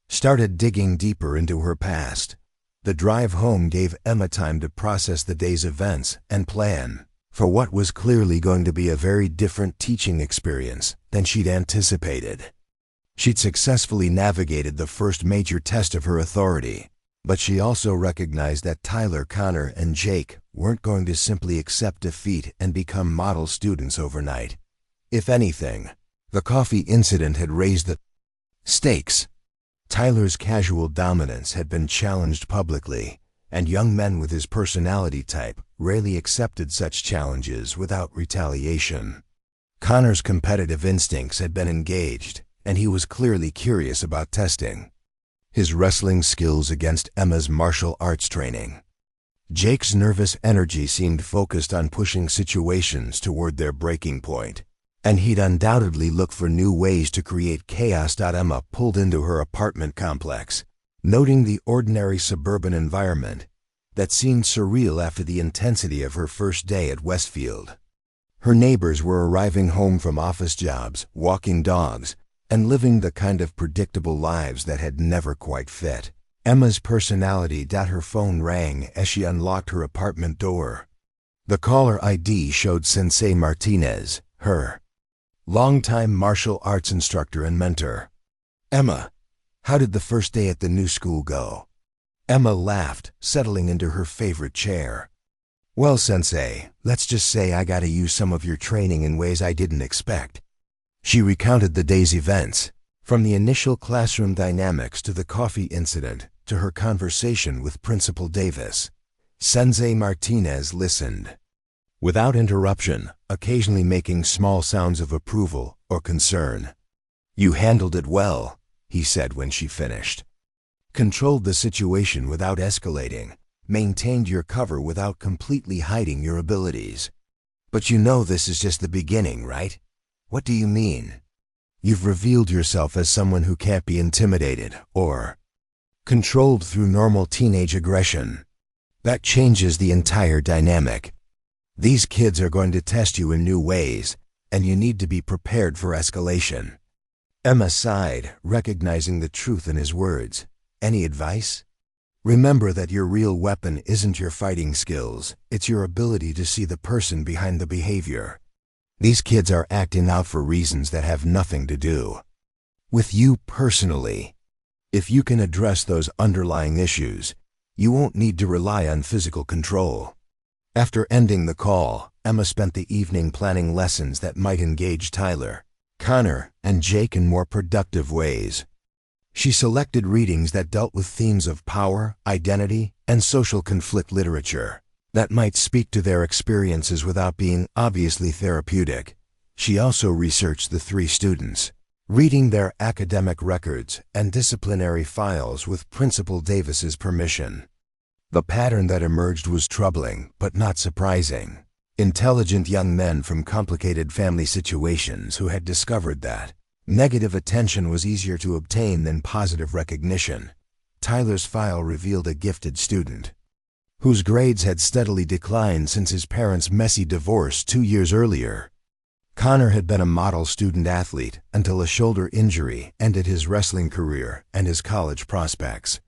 started digging deeper into her past. The drive home gave Emma time to process the day's events and plan for what was clearly going to be a very different teaching experience than she'd anticipated. She'd successfully navigated the first major test of her authority, but she also recognized that Tyler, Connor, and Jake weren't going to simply accept defeat and become model students overnight. If anything, the coffee incident had raised the stakes. Tyler's casual dominance had been challenged publicly, and young men with his personality type rarely accepted such challenges without retaliation. Connor's competitive instincts had been engaged, and he was clearly curious about testing his wrestling skills against Emma's martial arts training. Jake's nervous energy seemed focused on pushing situations toward their breaking point, and he'd undoubtedly look for new ways to create chaos. Emma pulled into her apartment complex, noting the ordinary suburban environment that seemed surreal after the intensity of her first day at Westfield. Her neighbors were arriving home from office jobs, walking dogs, and living the kind of predictable lives that had never quite fit Emma's personality. Her phone rang as she unlocked her apartment door. The caller ID showed Sensei Martinez, her longtime martial arts instructor and mentor. "Emma, how did the first day at the new school go?" Emma laughed, settling into her favorite chair. "Well, Sensei, let's just say I gotta use some of your training in ways I didn't expect." She recounted the day's events, from the initial classroom dynamics to the coffee incident to her conversation with Principal Davis. Sensei Martinez listened without interruption, occasionally making small sounds of approval or concern. "You handled it well," he said when she finished. "Controlled the situation without escalating, maintained your cover without completely hiding your abilities. But you know this is just the beginning, right?" "What do you mean?" "You've revealed yourself as someone who can't be intimidated or controlled through normal teenage aggression. That changes the entire dynamic. These kids are going to test you in new ways, and you need to be prepared for escalation." Emma sighed, recognizing the truth in his words. "Any advice?" "Remember that your real weapon isn't your fighting skills, it's your ability to see the person behind the behavior. These kids are acting out for reasons that have nothing to do with you personally. If you can address those underlying issues, you won't need to rely on physical control." After ending the call, Emma spent the evening planning lessons that might engage Tyler, Connor, and Jake in more productive ways. She selected readings that dealt with themes of power, identity, and social conflict literature that might speak to their experiences without being obviously therapeutic. She also researched the three students, reading their academic records and disciplinary files with Principal Davis's permission. The pattern that emerged was troubling, but not surprising. Intelligent young men from complicated family situations who had discovered that negative attention was easier to obtain than positive recognition. Tyler's file revealed a gifted student whose grades had steadily declined since his parents' messy divorce 2 years earlier. Connor had been a model student-athlete until a shoulder injury ended his wrestling career and his college prospects.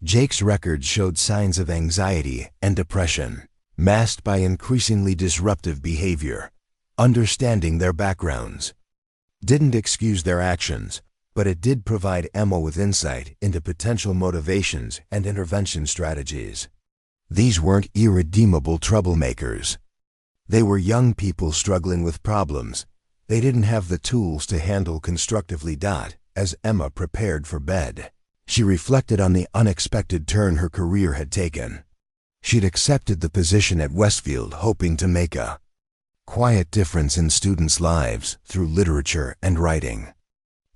Jake's records showed signs of anxiety and depression, masked by increasingly disruptive behavior. Understanding their backgrounds didn't excuse their actions, but it did provide Emma with insight into potential motivations and intervention strategies. These weren't irredeemable troublemakers. They were young people struggling with problems they didn't have the tools to handle constructively. As Emma prepared for bed, she reflected on the unexpected turn her career had taken. She'd accepted the position at Westfield hoping to make a quiet difference in students' lives through literature and writing.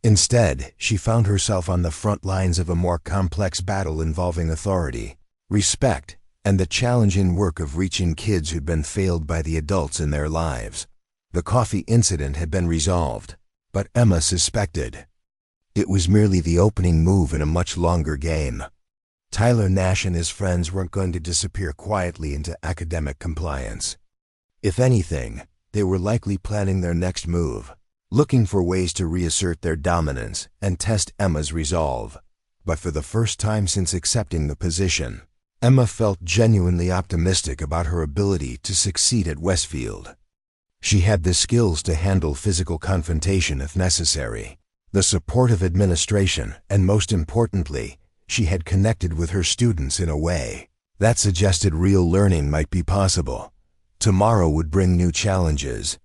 Instead, she found herself on the front lines of a more complex battle involving authority, respect, and the challenging work of reaching kids who'd been failed by the adults in their lives. The coffee incident had been resolved, but Emma suspected It was merely the opening move in a much longer game. Tyler Nash and his friends weren't going to disappear quietly into academic compliance. If anything, they were likely planning their next move, looking for ways to reassert their dominance and test Emma's resolve. But for the first time since accepting the position, Emma felt genuinely optimistic about her ability to succeed at Westfield. She had the skills to handle physical confrontation if necessary, the support of administration, and most importantly, she had connected with her students in a way that suggested real learning might be possible. Tomorrow would bring new challenges.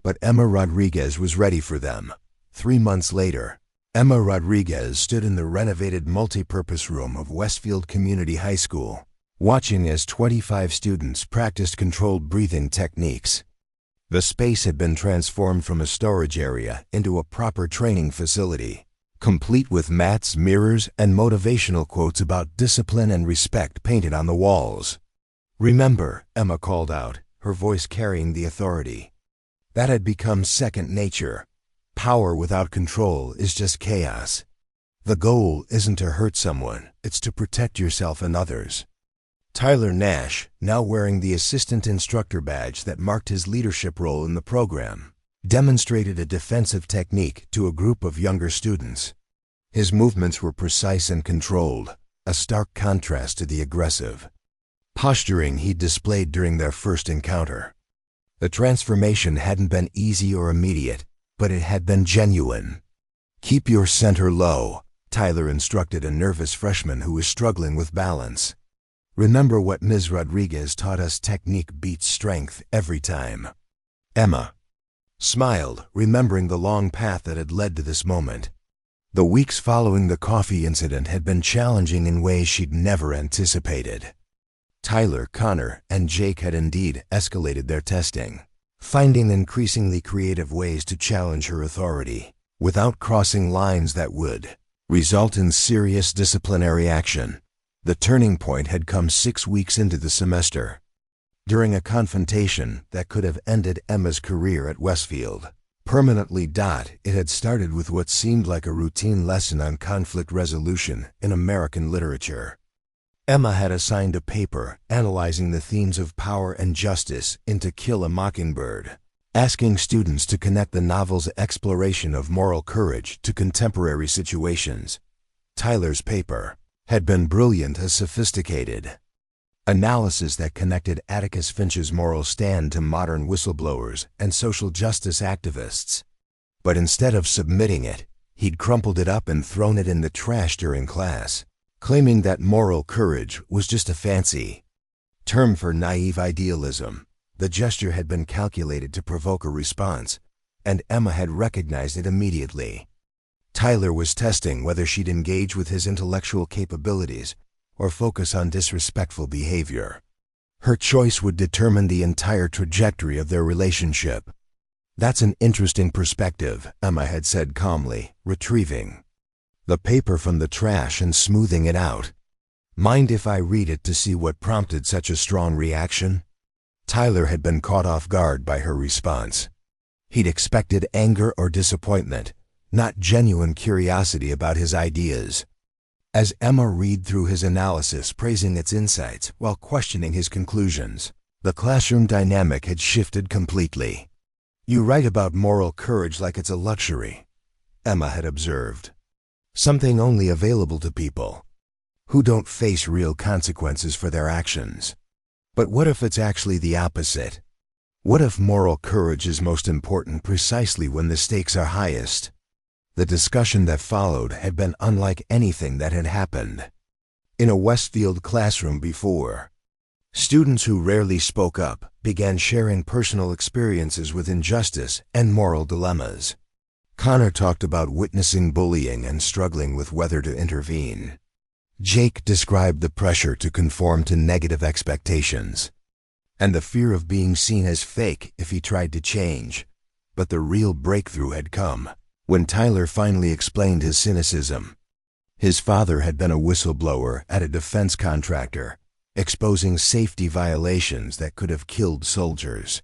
But Emma Rodriguez was ready for them. 3 months later, Emma Rodriguez stood in the renovated multipurpose room of Westfield Community High School, watching as 25 students practiced controlled breathing techniques. The space had been transformed from a storage area into a proper training facility, complete with mats, mirrors, and motivational quotes about discipline and respect painted on the walls. "Remember," Emma called out, her voice carrying the authority. That had become second nature. Power without control is just chaos. The goal isn't to hurt someone, it's to protect yourself and others. Tyler Nash, now wearing the assistant instructor badge that marked his leadership role in the program, demonstrated a defensive technique to a group of younger students. His movements were precise and controlled, a stark contrast to the aggressive posturing he displayed during their first encounter. The transformation hadn't been easy or immediate, but it had been genuine. "Keep your center low," Tyler instructed a nervous freshman who was struggling with balance. "Remember what Ms. Rodriguez taught us: technique beats strength every time." Emma smiled, remembering the long path that had led to this moment. The weeks following the coffee incident had been challenging in ways she'd never anticipated. Tyler, Connor, and Jake had indeed escalated their testing, finding increasingly creative ways to challenge her authority, without crossing lines that would result in serious disciplinary action. The turning point had come 6 weeks into the semester, during a confrontation that could have ended Emma's career at Westfield. Permanently. It had started with what seemed like a routine lesson on conflict resolution in American literature. Emma had assigned a paper analyzing the themes of power and justice in To Kill a Mockingbird, asking students to connect the novel's exploration of moral courage to contemporary situations. Tyler's paper had been brilliant, a sophisticated analysis that connected Atticus Finch's moral stand to modern whistleblowers and social justice activists. But instead of submitting it, he'd crumpled it up and thrown it in the trash during class, claiming that moral courage was just a fancy term for naive idealism. The gesture had been calculated to provoke a response, and Emma had recognized it immediately. Tyler was testing whether she'd engage with his intellectual capabilities or focus on disrespectful behavior. Her choice would determine the entire trajectory of their relationship. "That's an interesting perspective," Emma had said calmly, retrieving the paper from the trash and smoothing it out. "Mind if I read it to see what prompted such a strong reaction?" Tyler had been caught off guard by her response. He'd expected anger or disappointment, not genuine curiosity about his ideas. As Emma read through his analysis, praising its insights while questioning his conclusions, the classroom dynamic had shifted completely. "You write about moral courage like it's a luxury," Emma had observed. "Something only available to people who don't face real consequences for their actions. But what if it's actually the opposite? What if moral courage is most important precisely when the stakes are highest?" The discussion that followed had been unlike anything that had happened in a Westfield classroom before. Students who rarely spoke up began sharing personal experiences with injustice and moral dilemmas. Connor talked about witnessing bullying and struggling with whether to intervene. Jake described the pressure to conform to negative expectations and the fear of being seen as fake if he tried to change. But the real breakthrough had come when Tyler finally explained his cynicism. His father had been a whistleblower at a defense contractor, exposing safety violations that could have killed soldiers.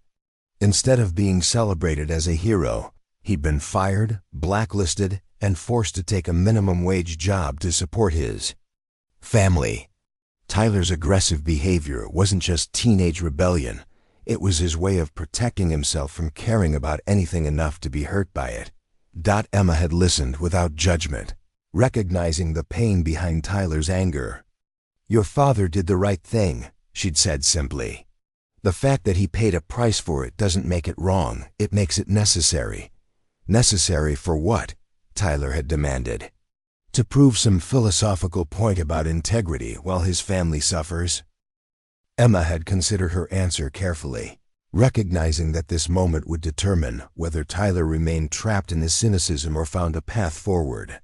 Instead of being celebrated as a hero, he'd been fired, blacklisted, and forced to take a minimum wage job to support his family. Tyler's aggressive behavior wasn't just teenage rebellion. It was his way of protecting himself from caring about anything enough to be hurt by it. Emma had listened without judgment, recognizing the pain behind Tyler's anger. "Your father did the right thing," she'd said simply. "The fact that he paid a price for it doesn't make it wrong, it makes it necessary." "Necessary for what?" Tyler had demanded. "To prove some philosophical point about integrity while his family suffers?" Emma had considered her answer carefully, recognizing that this moment would determine whether Tyler remained trapped in his cynicism or found a path forward.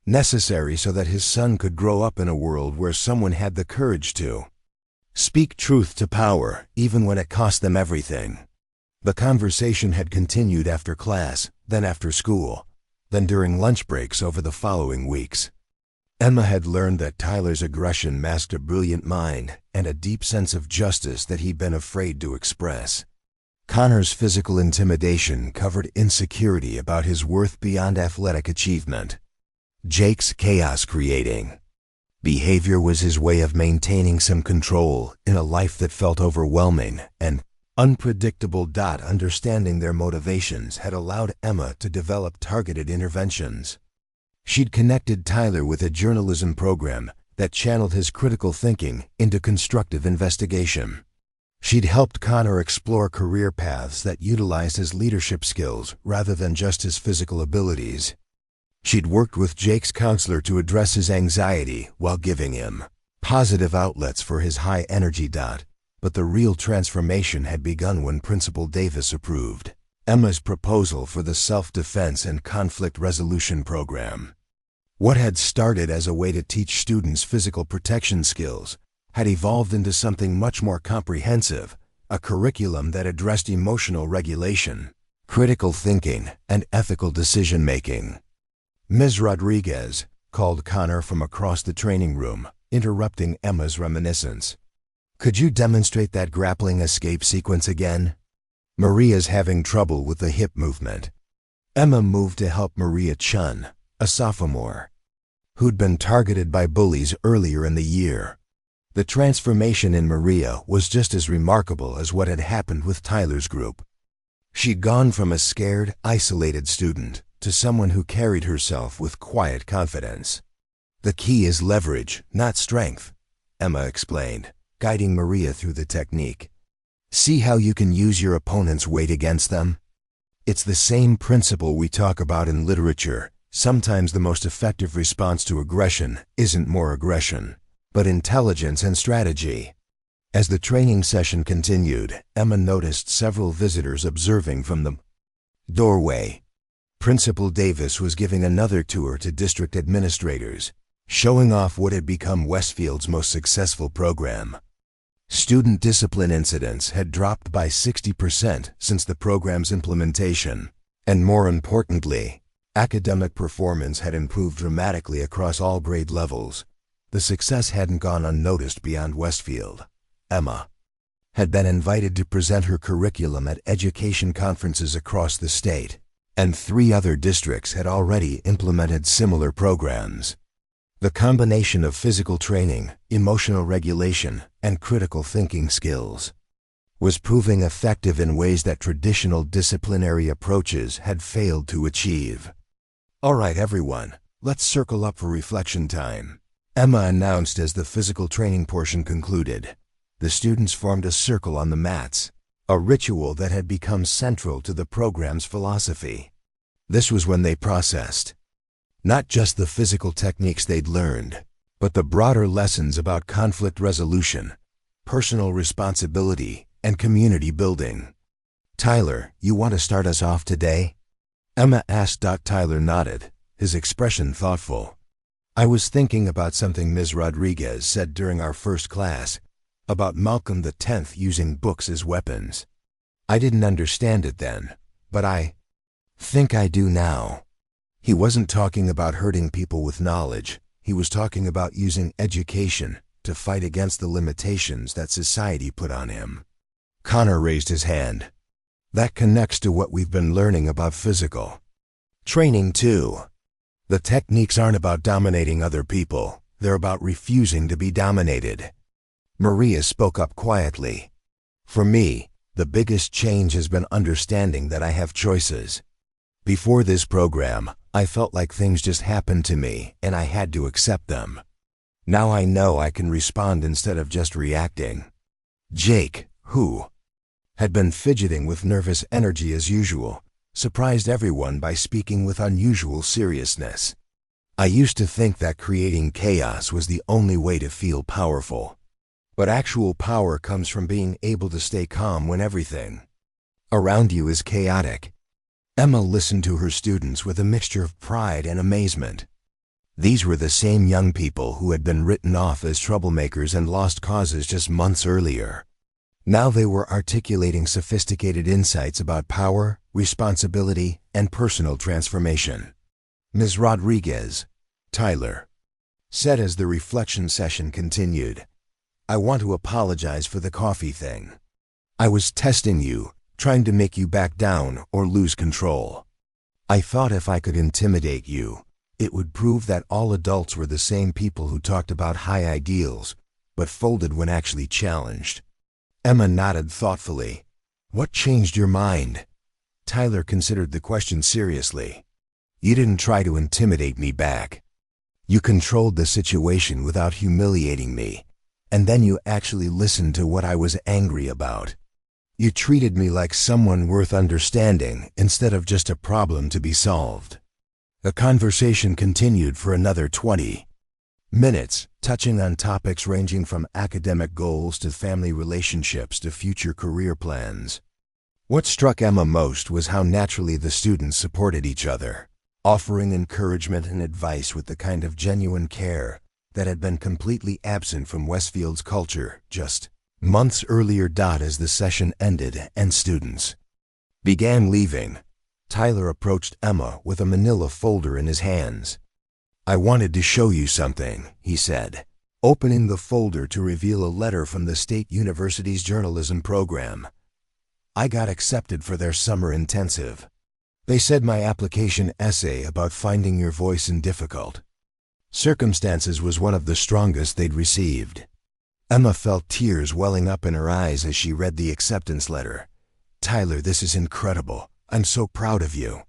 Necessary so that his son could grow up in a world where someone had the courage to speak truth to power, even when it cost them everything. The conversation had continued after class, then after school, then during lunch breaks over the following weeks. Emma had learned that Tyler's aggression masked a brilliant mind and a deep sense of justice that he'd been afraid to express. Connor's physical intimidation covered insecurity about his worth beyond athletic achievement. Jake's chaos-creating behavior was his way of maintaining some control in a life that felt overwhelming and unpredictable. Understanding their motivations had allowed Emma to develop targeted interventions. She'd connected Tyler with a journalism program that channeled his critical thinking into constructive investigation. She'd helped Connor explore career paths that utilized his leadership skills rather than just his physical abilities. She'd worked with Jake's counselor to address his anxiety while giving him positive outlets for his high energy. But the real transformation had begun when Principal Davis approved Emma's proposal for the self-defense and conflict resolution program. What had started as a way to teach students physical protection skills had evolved into something much more comprehensive, a curriculum that addressed emotional regulation, critical thinking, and ethical decision-making. "Ms. Rodriguez," called Connor from across the training room, interrupting Emma's reminiscence. "Could you demonstrate that grappling escape sequence again? Maria's having trouble with the hip movement." Emma moved to help Maria Chun, a sophomore, who'd been targeted by bullies earlier in the year. The transformation in Maria was just as remarkable as what had happened with Tyler's group. She'd gone from a scared, isolated student to someone who carried herself with quiet confidence. "The key is leverage, not strength," Emma explained, guiding Maria through the technique. "See how you can use your opponent's weight against them? It's the same principle we talk about in literature. Sometimes the most effective response to aggression isn't more aggression, but intelligence and strategy." As the training session continued, Emma noticed several visitors observing from the doorway. Principal Davis was giving another tour to district administrators, showing off what had become Westfield's most successful program. Student discipline incidents had dropped by 60% since the program's implementation, and more importantly, academic performance had improved dramatically across all grade levels. The success hadn't gone unnoticed beyond Westfield. Emma had been invited to present her curriculum at education conferences across the state, and 3 other districts had already implemented similar programs. The combination of physical training, emotional regulation, and critical thinking skills was proving effective in ways that traditional disciplinary approaches had failed to achieve. "All right, everyone, let's circle up for reflection time," Emma announced as the physical training portion concluded. The students formed a circle on the mats, a ritual that had become central to the program's philosophy. This was when they processed not just the physical techniques they'd learned, but the broader lessons about conflict resolution, personal responsibility, and community building. "Tyler, you want to start us off today?" Emma asked. Tyler nodded, his expression thoughtful. "I was thinking about something Ms. Rodriguez said during our first class, about Malcolm X using books as weapons. I didn't understand it then, but I think I do now. He wasn't talking about hurting people with knowledge. He was talking about using education to fight against the limitations that society put on him." Connor raised his hand. "That connects to what we've been learning about physical training too. The techniques aren't about dominating other people, they're about refusing to be dominated. Maria spoke up quietly. For me, the biggest change has been understanding that I have choices. Before this program, I felt like things just happened to me and I had to accept them. Now I know I can respond instead of just reacting. Jake, who had been fidgeting with nervous energy as usual, surprised everyone by speaking with unusual seriousness. I used to think that creating chaos was the only way to feel powerful. But actual power comes from being able to stay calm when everything around you is chaotic. Emma listened to her students with a mixture of pride and amazement. These were the same young people who had been written off as troublemakers and lost causes just months earlier. Now they were articulating sophisticated insights about power, responsibility, and personal transformation. Ms. Rodriguez, Tyler said as the reflection session continued, "I want to apologize for the coffee thing. I was testing you, trying to make you back down or lose control. I thought if I could intimidate you, it would prove that all adults were the same people who talked about high ideals, but folded when actually challenged." Emma nodded thoughtfully. "What changed your mind?" Tyler considered the question seriously. "You didn't try to intimidate me back. You controlled the situation without humiliating me, and then you actually listened to what I was angry about. You treated me like someone worth understanding instead of just a problem to be solved." The conversation continued for another 20 minutes, touching on topics ranging from academic goals to family relationships to future career plans. What struck Emma most was how naturally the students supported each other, offering encouragement and advice with the kind of genuine care that had been completely absent from Westfield's culture just months earlier. As the session ended and students began leaving, Tyler approached Emma with a manila folder in his hands. "I wanted to show you something," he said, opening the folder to reveal a letter from the State University's journalism program. "I got accepted for their summer intensive. They said my application essay about finding your voice in difficult circumstances was one of the strongest they'd received." Emma felt tears welling up in her eyes as she read the acceptance letter. "Tyler, this is incredible. I'm so proud of you."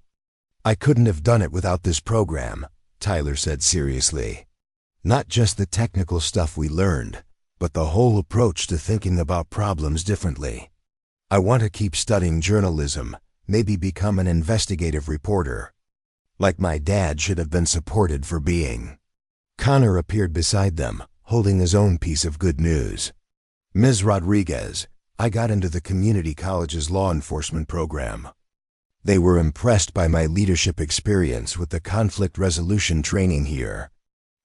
"I couldn't have done it without this program," Tyler said seriously. "Not just the technical stuff we learned, but the whole approach to thinking about problems differently. I want to keep studying journalism, maybe become an investigative reporter. Like my dad should have been supported for being." Connor appeared beside them, holding his own piece of good news. "Ms. Rodriguez, I got into the community college's law enforcement program. They were impressed by my leadership experience with the conflict resolution training here."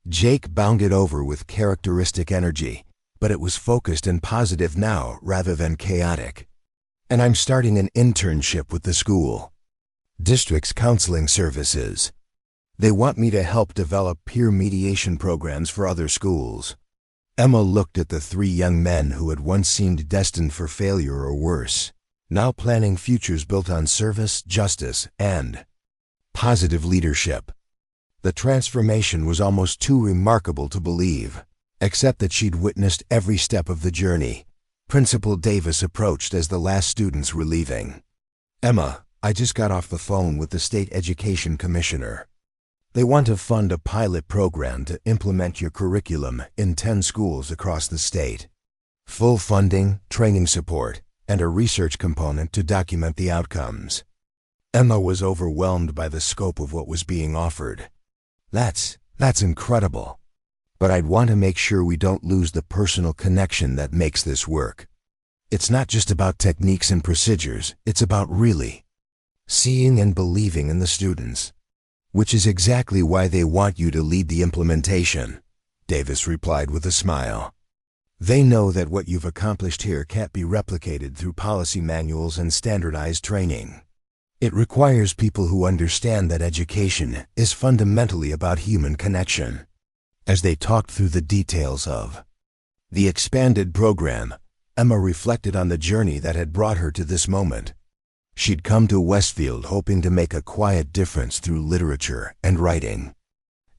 Jake bounded over with characteristic energy, but it was focused and positive now rather than chaotic. "And I'm starting an internship with the school district's counseling services. They want me to help develop peer mediation programs for other schools." Emma looked at the three young men who had once seemed destined for failure or worse, now planning futures built on service, justice, and positive leadership. The transformation was almost too remarkable to believe, except that she'd witnessed every step of the journey. Principal Davis approached as the last students were leaving. "Emma, I just got off the phone with the State Education Commissioner. They want to fund a pilot program to implement your curriculum in 10 schools across the state. Full funding, training support, and a research component to document the outcomes." Emma was overwhelmed by the scope of what was being offered. That's incredible. But I'd want to make sure we don't lose the personal connection that makes this work. It's not just about techniques and procedures, it's about really seeing and believing in the students. "Which is exactly why they want you to lead the implementation," Davis replied with a smile. "They know that what you've accomplished here can't be replicated through policy manuals and standardized training. It requires people who understand that education is fundamentally about human connection." As they talked through the details of the expanded program, Emma reflected on the journey that had brought her to this moment. She'd come to Westfield hoping to make a quiet difference through literature and writing.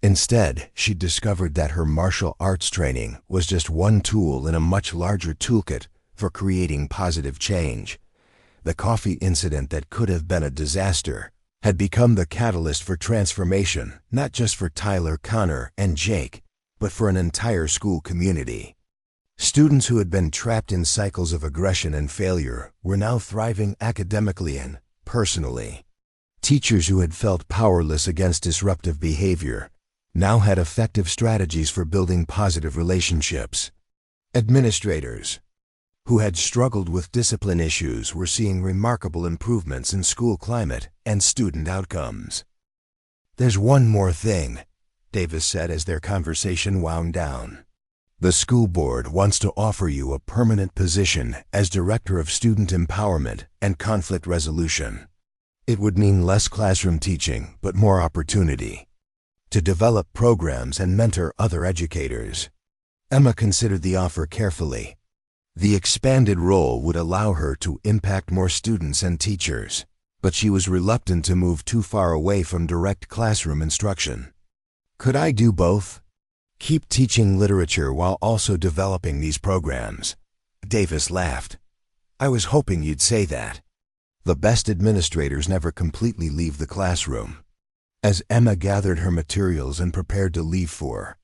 Instead, she discovered that her martial arts training was just one tool in a much larger toolkit for creating positive change. The coffee incident that could have been a disaster had become the catalyst for transformation, not just for Tyler, Connor, and Jake, but for an entire school community. Students who had been trapped in cycles of aggression and failure were now thriving academically and personally. Teachers who had felt powerless against disruptive behavior now had effective strategies for building positive relationships. Administrators who had struggled with discipline issues were seeing remarkable improvements in school climate and student outcomes. "There's one more thing," Davis said as their conversation wound down. "The school board wants to offer you a permanent position as Director of Student Empowerment and Conflict Resolution. It would mean less classroom teaching, but more opportunity to develop programs and mentor other educators." Emma considered the offer carefully. The expanded role would allow her to impact more students and teachers, but she was reluctant to move too far away from direct classroom instruction. "Could I do both? Keep teaching literature while also developing these programs?" Davis laughed. "I was hoping you'd say that." The best administrators never completely leave the classroom. As Emma gathered her materials and prepared to leave for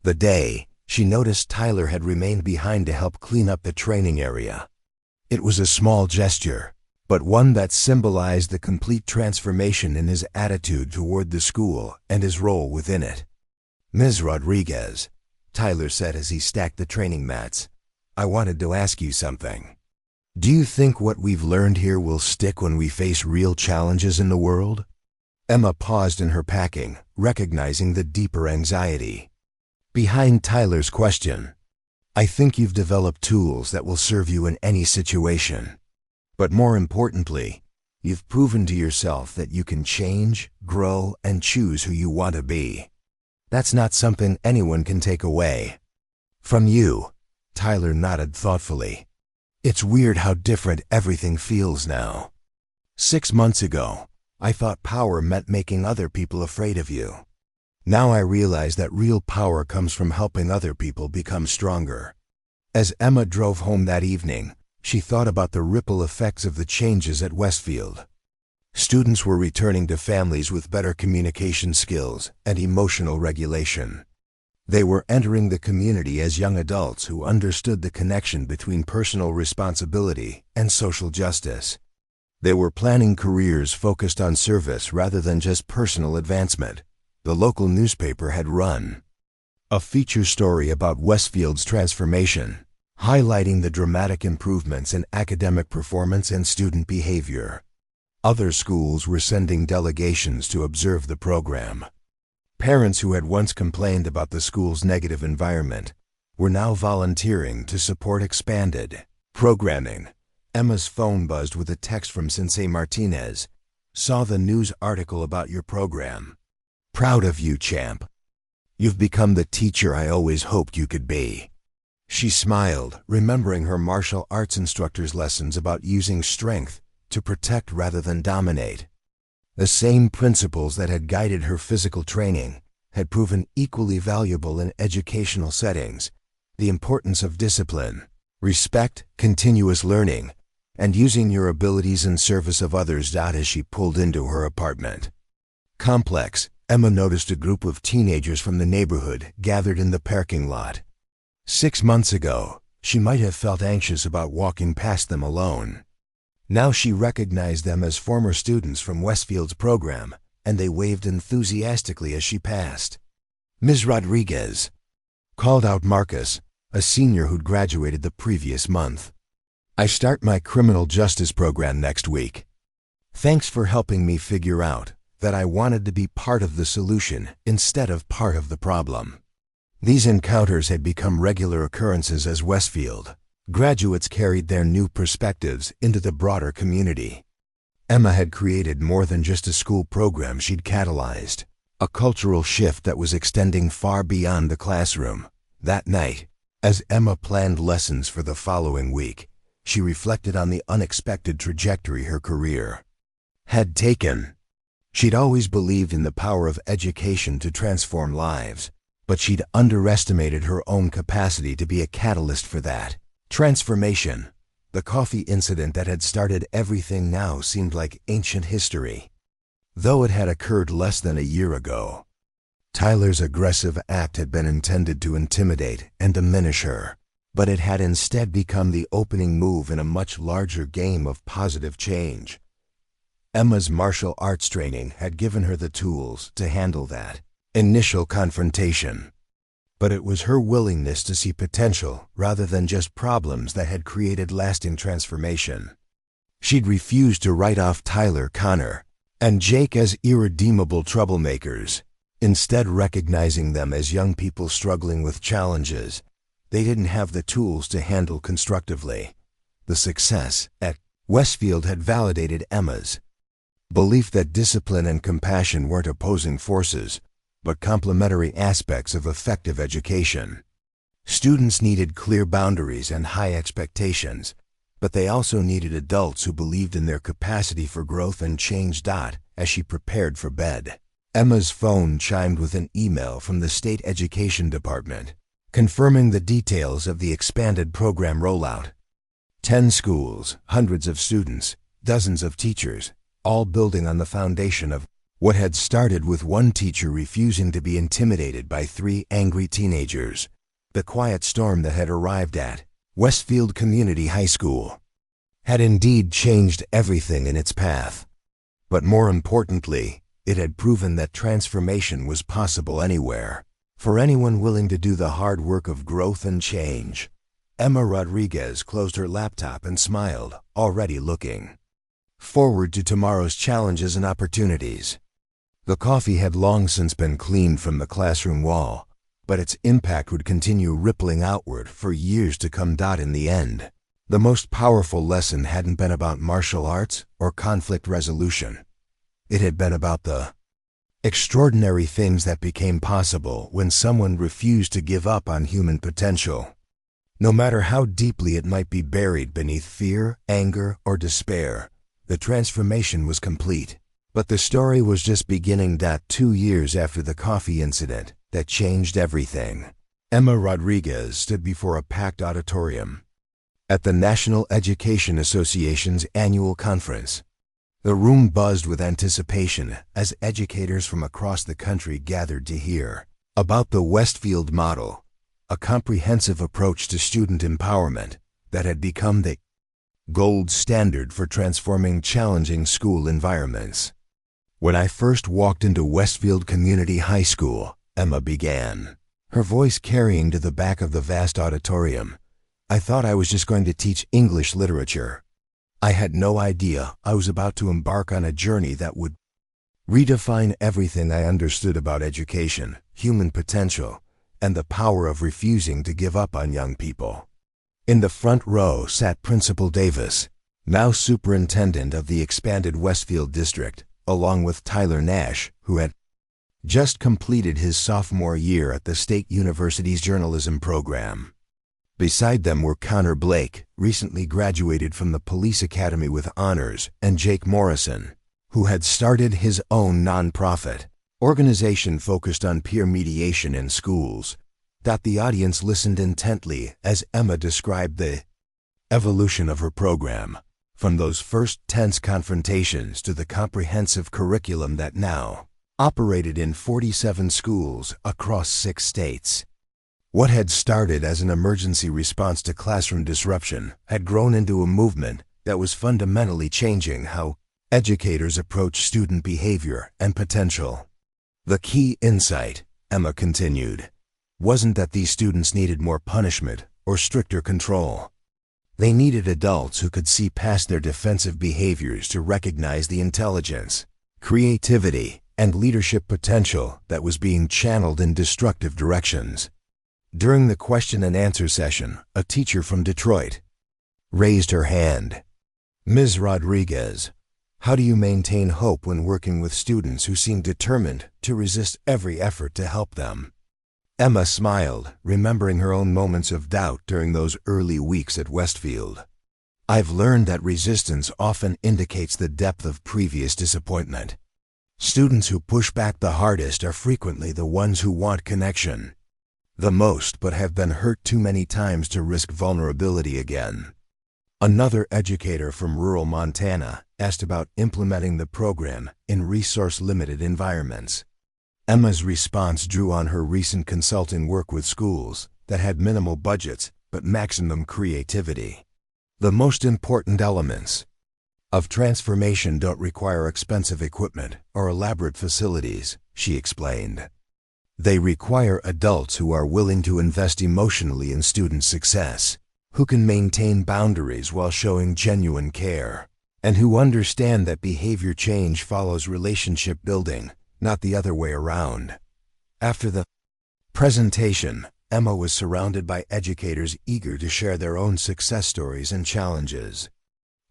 the day, she noticed Tyler had remained behind to help clean up the training area. It was a small gesture, but one that symbolized the complete transformation in his attitude toward the school and his role within it. "Ms. Rodriguez," Tyler said as he stacked the training mats, "I wanted to ask you something. Do you think what we've learned here will stick when we face real challenges in the world?" Emma paused in her packing, recognizing the deeper anxiety behind Tyler's question. "I think you've developed tools that will serve you in any situation. But more importantly, you've proven to yourself that you can change, grow, and choose who you want to be. That's not something anyone can take away from you." Tyler nodded thoughtfully. "It's weird how different everything feels now. 6 months ago, I thought power meant making other people afraid of you. Now I realize that real power comes from helping other people become stronger." As Emma drove home that evening, she thought about the ripple effects of the changes at Westfield. Students were returning to families with better communication skills and emotional regulation. They were entering the community as young adults who understood the connection between personal responsibility and social justice. They were planning careers focused on service rather than just personal advancement. The local newspaper had run a feature story about Westfield's transformation, highlighting the dramatic improvements in academic performance and student behavior. Other schools were sending delegations to observe the program. Parents who had once complained about the school's negative environment were now volunteering to support expanded programming. Emma's phone buzzed with a text from Sensei Martinez. "Saw the news article about your program. Proud of you, champ. You've become the teacher I always hoped you could be." She smiled, remembering her martial arts instructor's lessons about using strength to protect rather than dominate. The same principles that had guided her physical training had proven equally valuable in educational settings: the importance of discipline, respect, continuous learning, and using your abilities in service of others. As she pulled into her apartment complex, Emma noticed a group of teenagers from the neighborhood gathered in the parking lot. 6 months ago, she might have felt anxious about walking past them alone. Now she recognized them as former students from Westfield's program, and they waved enthusiastically as she passed. "Ms. Rodriguez," called out Marcus, a senior who'd graduated the previous month. "I start my criminal justice program next week. Thanks for helping me figure out that I wanted to be part of the solution instead of part of the problem." These encounters had become regular occurrences as Westfield graduates carried their new perspectives into the broader community. Emma had created more than just a school program she'd catalyzed, a cultural shift that was extending far beyond the classroom. That night, as Emma planned lessons for the following week, she reflected on the unexpected trajectory her career had taken. She'd always believed in the power of education to transform lives, but she'd underestimated her own capacity to be a catalyst for that transformation. The coffee incident that had started everything now seemed like ancient history, though it had occurred less than a year ago. Tyler's aggressive act had been intended to intimidate and diminish her, but it had instead become the opening move in a much larger game of positive change. Emma's martial arts training had given her the tools to handle that initial confrontation, but it was her willingness to see potential rather than just problems that had created lasting transformation. She'd refused to write off Tyler, Connor, and Jake as irredeemable troublemakers, instead recognizing them as young people struggling with challenges they didn't have the tools to handle constructively. The success at Westfield had validated Emma's belief that discipline and compassion weren't opposing forces, but complementary aspects of effective education. Students needed clear boundaries and high expectations, but they also needed adults who believed in their capacity for growth and change. As she prepared for bed, Emma's phone chimed with an email from the state education department, confirming the details of the expanded program rollout. 10 schools, hundreds of students, dozens of teachers, all building on the foundation of what had started with one teacher refusing to be intimidated by 3 angry teenagers. The quiet storm that had arrived at Westfield Community High School had indeed changed everything in its path. But more importantly, it had proven that transformation was possible anywhere, for anyone willing to do the hard work of growth and change. Emma Rodriguez closed her laptop and smiled, already looking forward to tomorrow's challenges and opportunities. The coffee had long since been cleaned from the classroom wall, but its impact would continue rippling outward for years to come. In the end, the most powerful lesson hadn't been about martial arts or conflict resolution. It had been about the extraordinary things that became possible when someone refused to give up on human potential. No matter how deeply it might be buried beneath fear, anger, or despair, the transformation was complete. But the story was just beginning. 2 years after the coffee incident that changed everything, Emma Rodriguez stood before a packed auditorium at the National Education Association's annual conference. The room buzzed with anticipation as educators from across the country gathered to hear about the Westfield model, a comprehensive approach to student empowerment that had become the gold standard for transforming challenging school environments. When I first walked into Westfield Community High School, Emma began, her voice carrying to the back of the vast auditorium, I thought I was just going to teach English literature. I had no idea I was about to embark on a journey that would redefine everything I understood about education, human potential, and the power of refusing to give up on young people. In the front row sat Principal Davis, now superintendent of the expanded Westfield district, along with Tyler Nash, who had just completed his sophomore year at the State University's journalism program. Beside them were Connor Blake, recently graduated from the police academy with honors, and Jake Morrison, who had started his own nonprofit organization focused on peer mediation in schools. The audience listened intently as Emma described the evolution of her program, from those first tense confrontations to the comprehensive curriculum that now operated in 47 schools across 6 states. What had started as an emergency response to classroom disruption had grown into a movement that was fundamentally changing how educators approach student behavior and potential. The key insight, Emma continued, wasn't that these students needed more punishment or stricter control. They needed adults who could see past their defensive behaviors to recognize the intelligence, creativity, and leadership potential that was being channeled in destructive directions. During the question and answer session, a teacher from Detroit raised her hand. Ms. Rodriguez, how do you maintain hope when working with students who seem determined to resist every effort to help them? Emma smiled, remembering her own moments of doubt during those early weeks at Westfield. I've learned that resistance often indicates the depth of previous disappointment. Students who push back the hardest are frequently the ones who want connection the most but have been hurt too many times to risk vulnerability again. Another educator from rural Montana asked about implementing the program in resource-limited environments. Emma's response drew on her recent consulting work with schools that had minimal budgets but maximum creativity. The most important elements of transformation don't require expensive equipment or elaborate facilities, she explained. They require adults who are willing to invest emotionally in student success, who can maintain boundaries while showing genuine care, and who understand that behavior change follows relationship building, not the other way around. After the presentation, Emma was surrounded by educators eager to share their own success stories and challenges.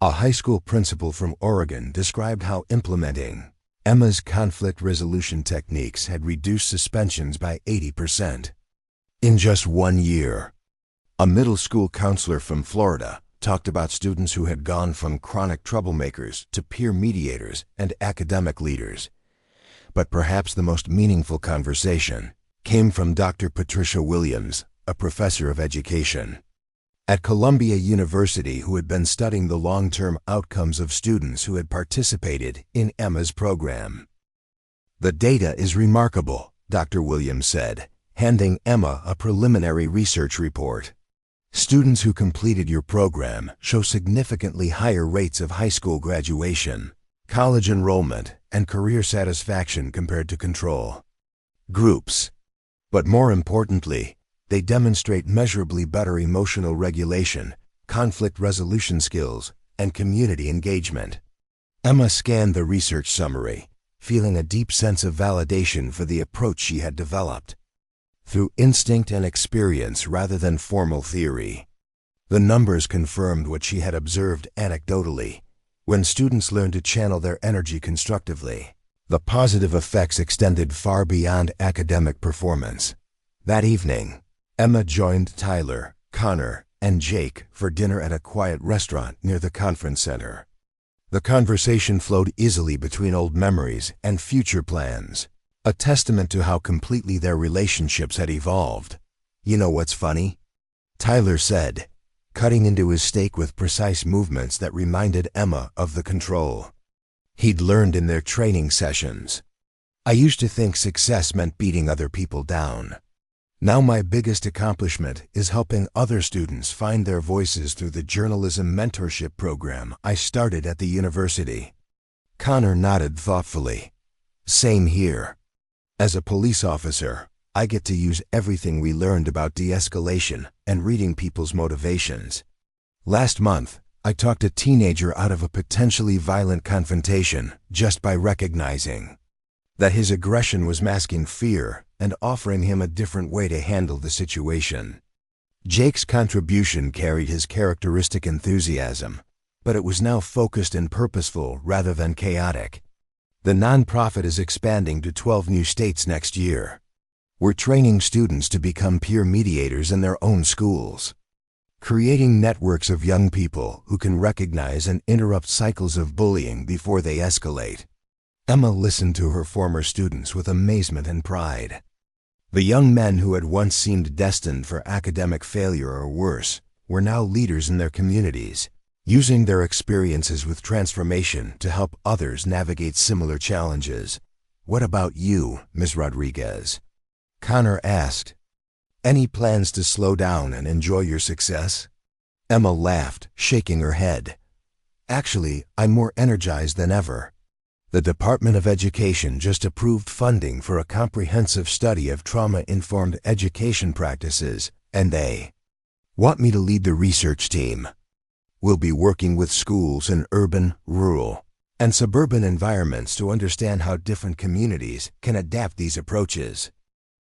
A high school principal from Oregon described how implementing Emma's conflict resolution techniques had reduced suspensions by 80% in just 1 year. A middle school counselor from Florida talked about students who had gone from chronic troublemakers to peer mediators and academic leaders. But perhaps the most meaningful conversation came from Dr. Patricia Williams, a professor of education at Columbia University who had been studying the long-term outcomes of students who had participated in Emma's program. "The data is remarkable," Dr. Williams said, handing Emma a preliminary research report. "Students who completed your program show significantly higher rates of high school graduation, college enrollment, and career satisfaction compared to control groups. But more importantly, they demonstrate measurably better emotional regulation, conflict resolution skills, and community engagement." Emma scanned the research summary, feeling a deep sense of validation for the approach she had developed. Through instinct and experience rather than formal theory. The numbers confirmed what she had observed anecdotally. When students learned to channel their energy constructively, the positive effects extended far beyond academic performance. That evening, Emma joined Tyler, Connor, and Jake for dinner at a quiet restaurant near the conference center. The conversation flowed easily between old memories and future plans, a testament to how completely their relationships had evolved. "You know what's funny?" Tyler said, cutting into his steak with precise movements that reminded Emma of the control he'd learned in their training sessions. "I used to think success meant beating other people down. Now my biggest accomplishment is helping other students find their voices through the journalism mentorship program I started at the university." Connor nodded thoughtfully. "Same here. As a police officer, I get to use everything we learned about de-escalation and reading people's motivations. Last month, I talked a teenager out of a potentially violent confrontation just by recognizing that his aggression was masking fear and offering him a different way to handle the situation. Jake's contribution carried his characteristic enthusiasm, but it was now focused and purposeful rather than chaotic. The nonprofit is expanding to 12 new states next year. We're training students to become peer mediators in their own schools, creating networks of young people who can recognize and interrupt cycles of bullying before they escalate." Emma listened to her former students with amazement and pride. The young men who had once seemed destined for academic failure or worse were now leaders in their communities, using their experiences with transformation to help others navigate similar challenges. "What about you, Ms. Rodriguez?" Connor asked. "Any plans to slow down and enjoy your success?" Emma laughed, shaking her head. "Actually, I'm more energized than ever. The Department of Education just approved funding for a comprehensive study of trauma-informed education practices, and they want me to lead the research team. We'll be working with schools in urban, rural, and suburban environments to understand how different communities can adapt these approaches."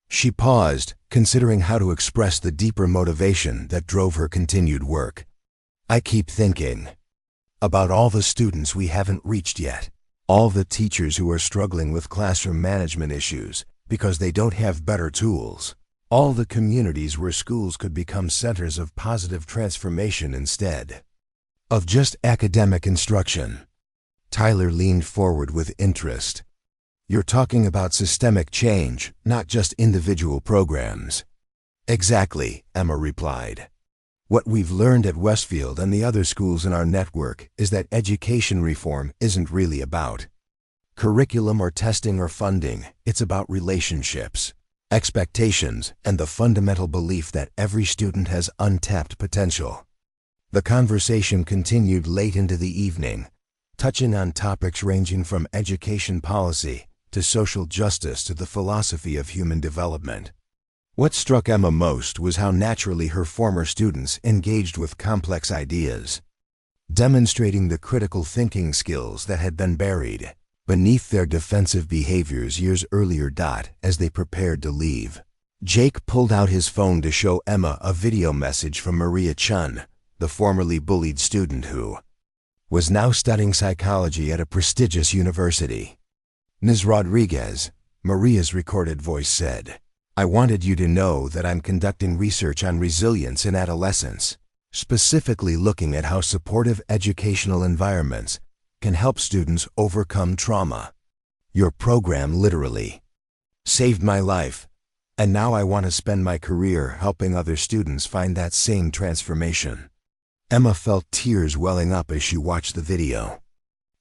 She paused, considering how to express the deeper motivation that drove her continued work. "I keep thinking about all the students we haven't reached yet. All the teachers who are struggling with classroom management issues because they don't have better tools. All the communities where schools could become centers of positive transformation instead of just academic instruction." Tyler leaned forward with interest. You're talking about systemic change, not just individual programs. Exactly, Emma replied. What we've learned at Westfield and the other schools in our network is that education reform isn't really about curriculum or testing or funding. It's about relationships, expectations, and the fundamental belief that every student has untapped potential. The conversation continued late into the evening, touching on topics ranging from education policy to social justice to the philosophy of human development. What struck Emma most was how naturally her former students engaged with complex ideas, demonstrating the critical thinking skills that had been buried beneath their defensive behaviors years earlier. As they prepared to leave, Jake pulled out his phone to show Emma a video message from Maria Chun, the formerly bullied student who was now studying psychology at a prestigious university. "Ms. Rodriguez," Maria's recorded voice said, "I wanted you to know that I'm conducting research on resilience in adolescence, specifically looking at how supportive educational environments can help students overcome trauma. Your program literally saved my life, and now I want to spend my career helping other students find that same transformation." Emma felt tears welling up as she watched the video.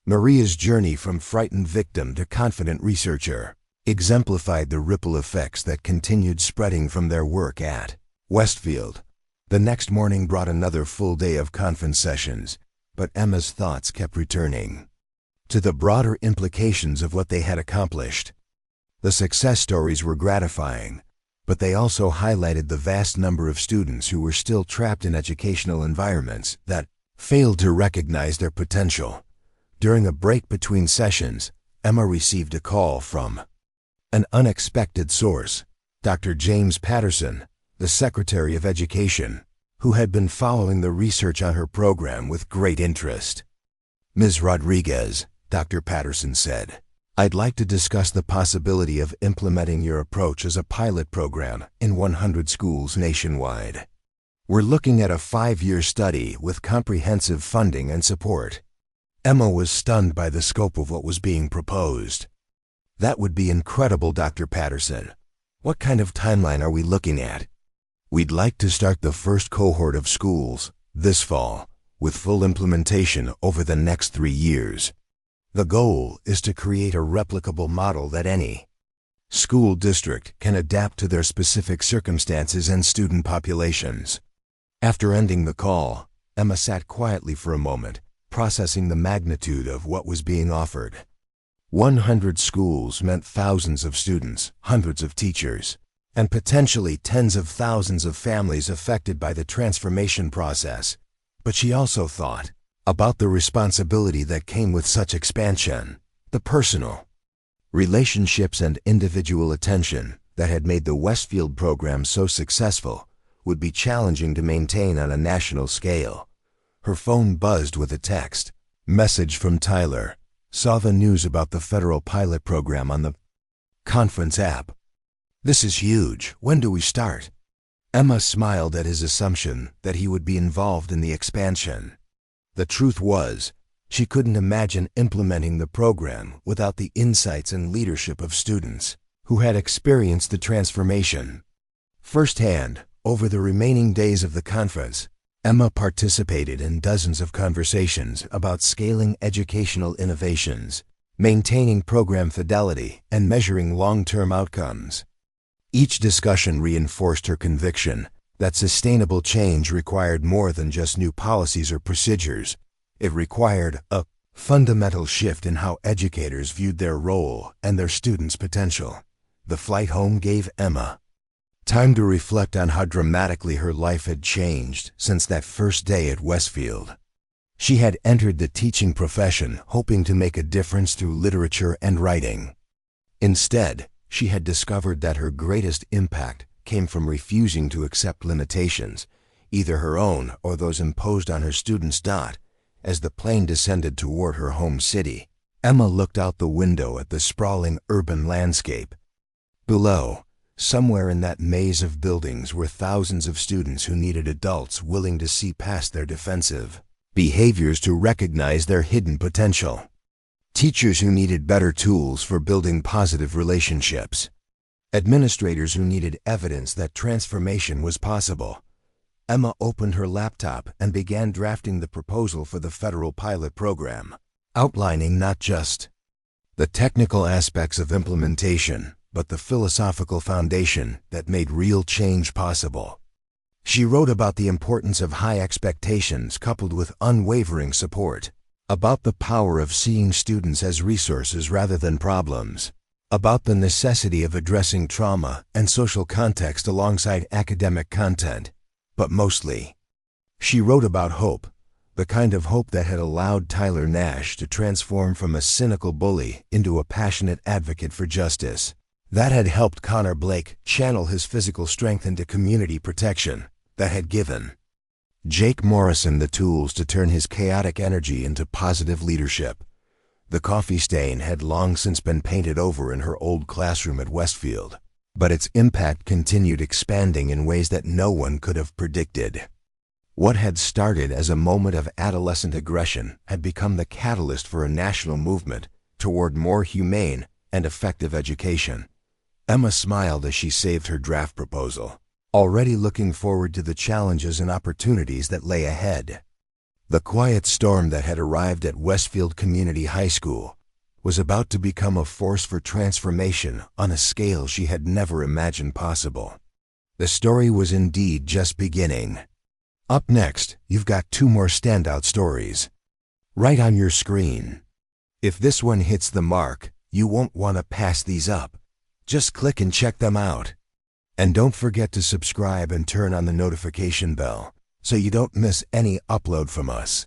Maria's journey from frightened victim to confident researcher exemplified the ripple effects that continued spreading from their work at Westfield. The next morning brought another full day of conference sessions, but Emma's thoughts kept returning to the broader implications of what they had accomplished. The success stories were gratifying, but they also highlighted the vast number of students who were still trapped in educational environments that failed to recognize their potential. During a break between sessions, Emma received a call from an unexpected source, Dr. James Patterson, the Secretary of Education, who had been following the research on her program with great interest. "Ms. Rodriguez," Dr. Patterson said, "I'd like to discuss the possibility of implementing your approach as a pilot program in 100 schools nationwide. We're looking at a 5-year study with comprehensive funding and support." Emma was stunned by the scope of what was being proposed. "That would be incredible, Dr. Patterson. What kind of timeline are we looking at?" "We'd like to start the first cohort of schools this fall, with full implementation over the next 3 years. The goal is to create a replicable model that any school district can adapt to their specific circumstances and student populations." After ending the call, Emma sat quietly for a moment, processing the magnitude of what was being offered. 100 schools meant thousands of students, hundreds of teachers, and potentially tens of thousands of families affected by the transformation process. But she also thought about the responsibility that came with such expansion, the personal relationships and individual attention that had made the Westfield program so successful would be challenging to maintain on a national scale. Her phone buzzed with a text message from Tyler. "Saw the news about the federal pilot program on the conference app. This is huge. When do we start?" Emma smiled at his assumption that he would be involved in the expansion. The truth was, she couldn't imagine implementing the program without the insights and leadership of students who had experienced the transformation firsthand. Over the remaining days of the conference, Emma participated in dozens of conversations about scaling educational innovations, maintaining program fidelity, and measuring long-term outcomes. Each discussion reinforced her conviction that sustainable change required more than just new policies or procedures. It required a fundamental shift in how educators viewed their role and their students' potential. The flight home gave Emma time to reflect on how dramatically her life had changed since that first day at Westfield. She had entered the teaching profession hoping to make a difference through literature and writing. Instead, she had discovered that her greatest impact came from refusing to accept limitations, either her own or those imposed on her students. As the plane descended toward her home city, Emma looked out the window at the sprawling urban landscape. Below, somewhere in that maze of buildings, were thousands of students who needed adults willing to see past their defensive behaviors to recognize their hidden potential. teachers who needed better tools for building positive relationships, administrators who needed evidence that transformation was possible. Emma opened her laptop and began drafting the proposal for the federal pilot program, outlining not just the technical aspects of implementation, but the philosophical foundation that made real change possible. She wrote about the importance of high expectations coupled with unwavering support, about the power of seeing students as resources rather than problems, about the necessity of addressing trauma and social context alongside academic content, but mostly, she wrote about hope, the kind of hope that had allowed Tyler Nash to transform from a cynical bully into a passionate advocate for justice, that had helped Connor Blake channel his physical strength into community protection, that had given Jake Morrison the tools to turn his chaotic energy into positive leadership. The coffee stain had long since been painted over in her old classroom at Westfield, but its impact continued expanding in ways that no one could have predicted. What had started as a moment of adolescent aggression had become the catalyst for a national movement toward more humane and effective education. Emma smiled as she saved her draft proposal, already looking forward to the challenges and opportunities that lay ahead. The quiet storm that had arrived at Westfield Community High School was about to become a force for transformation on a scale she had never imagined possible. The story was indeed just beginning. Up next, you've got two more standout stories right on your screen. If this one hits the mark, you won't want to pass these up. Just click and check them out. And don't forget to subscribe and turn on the notification bell so you don't miss any upload from us.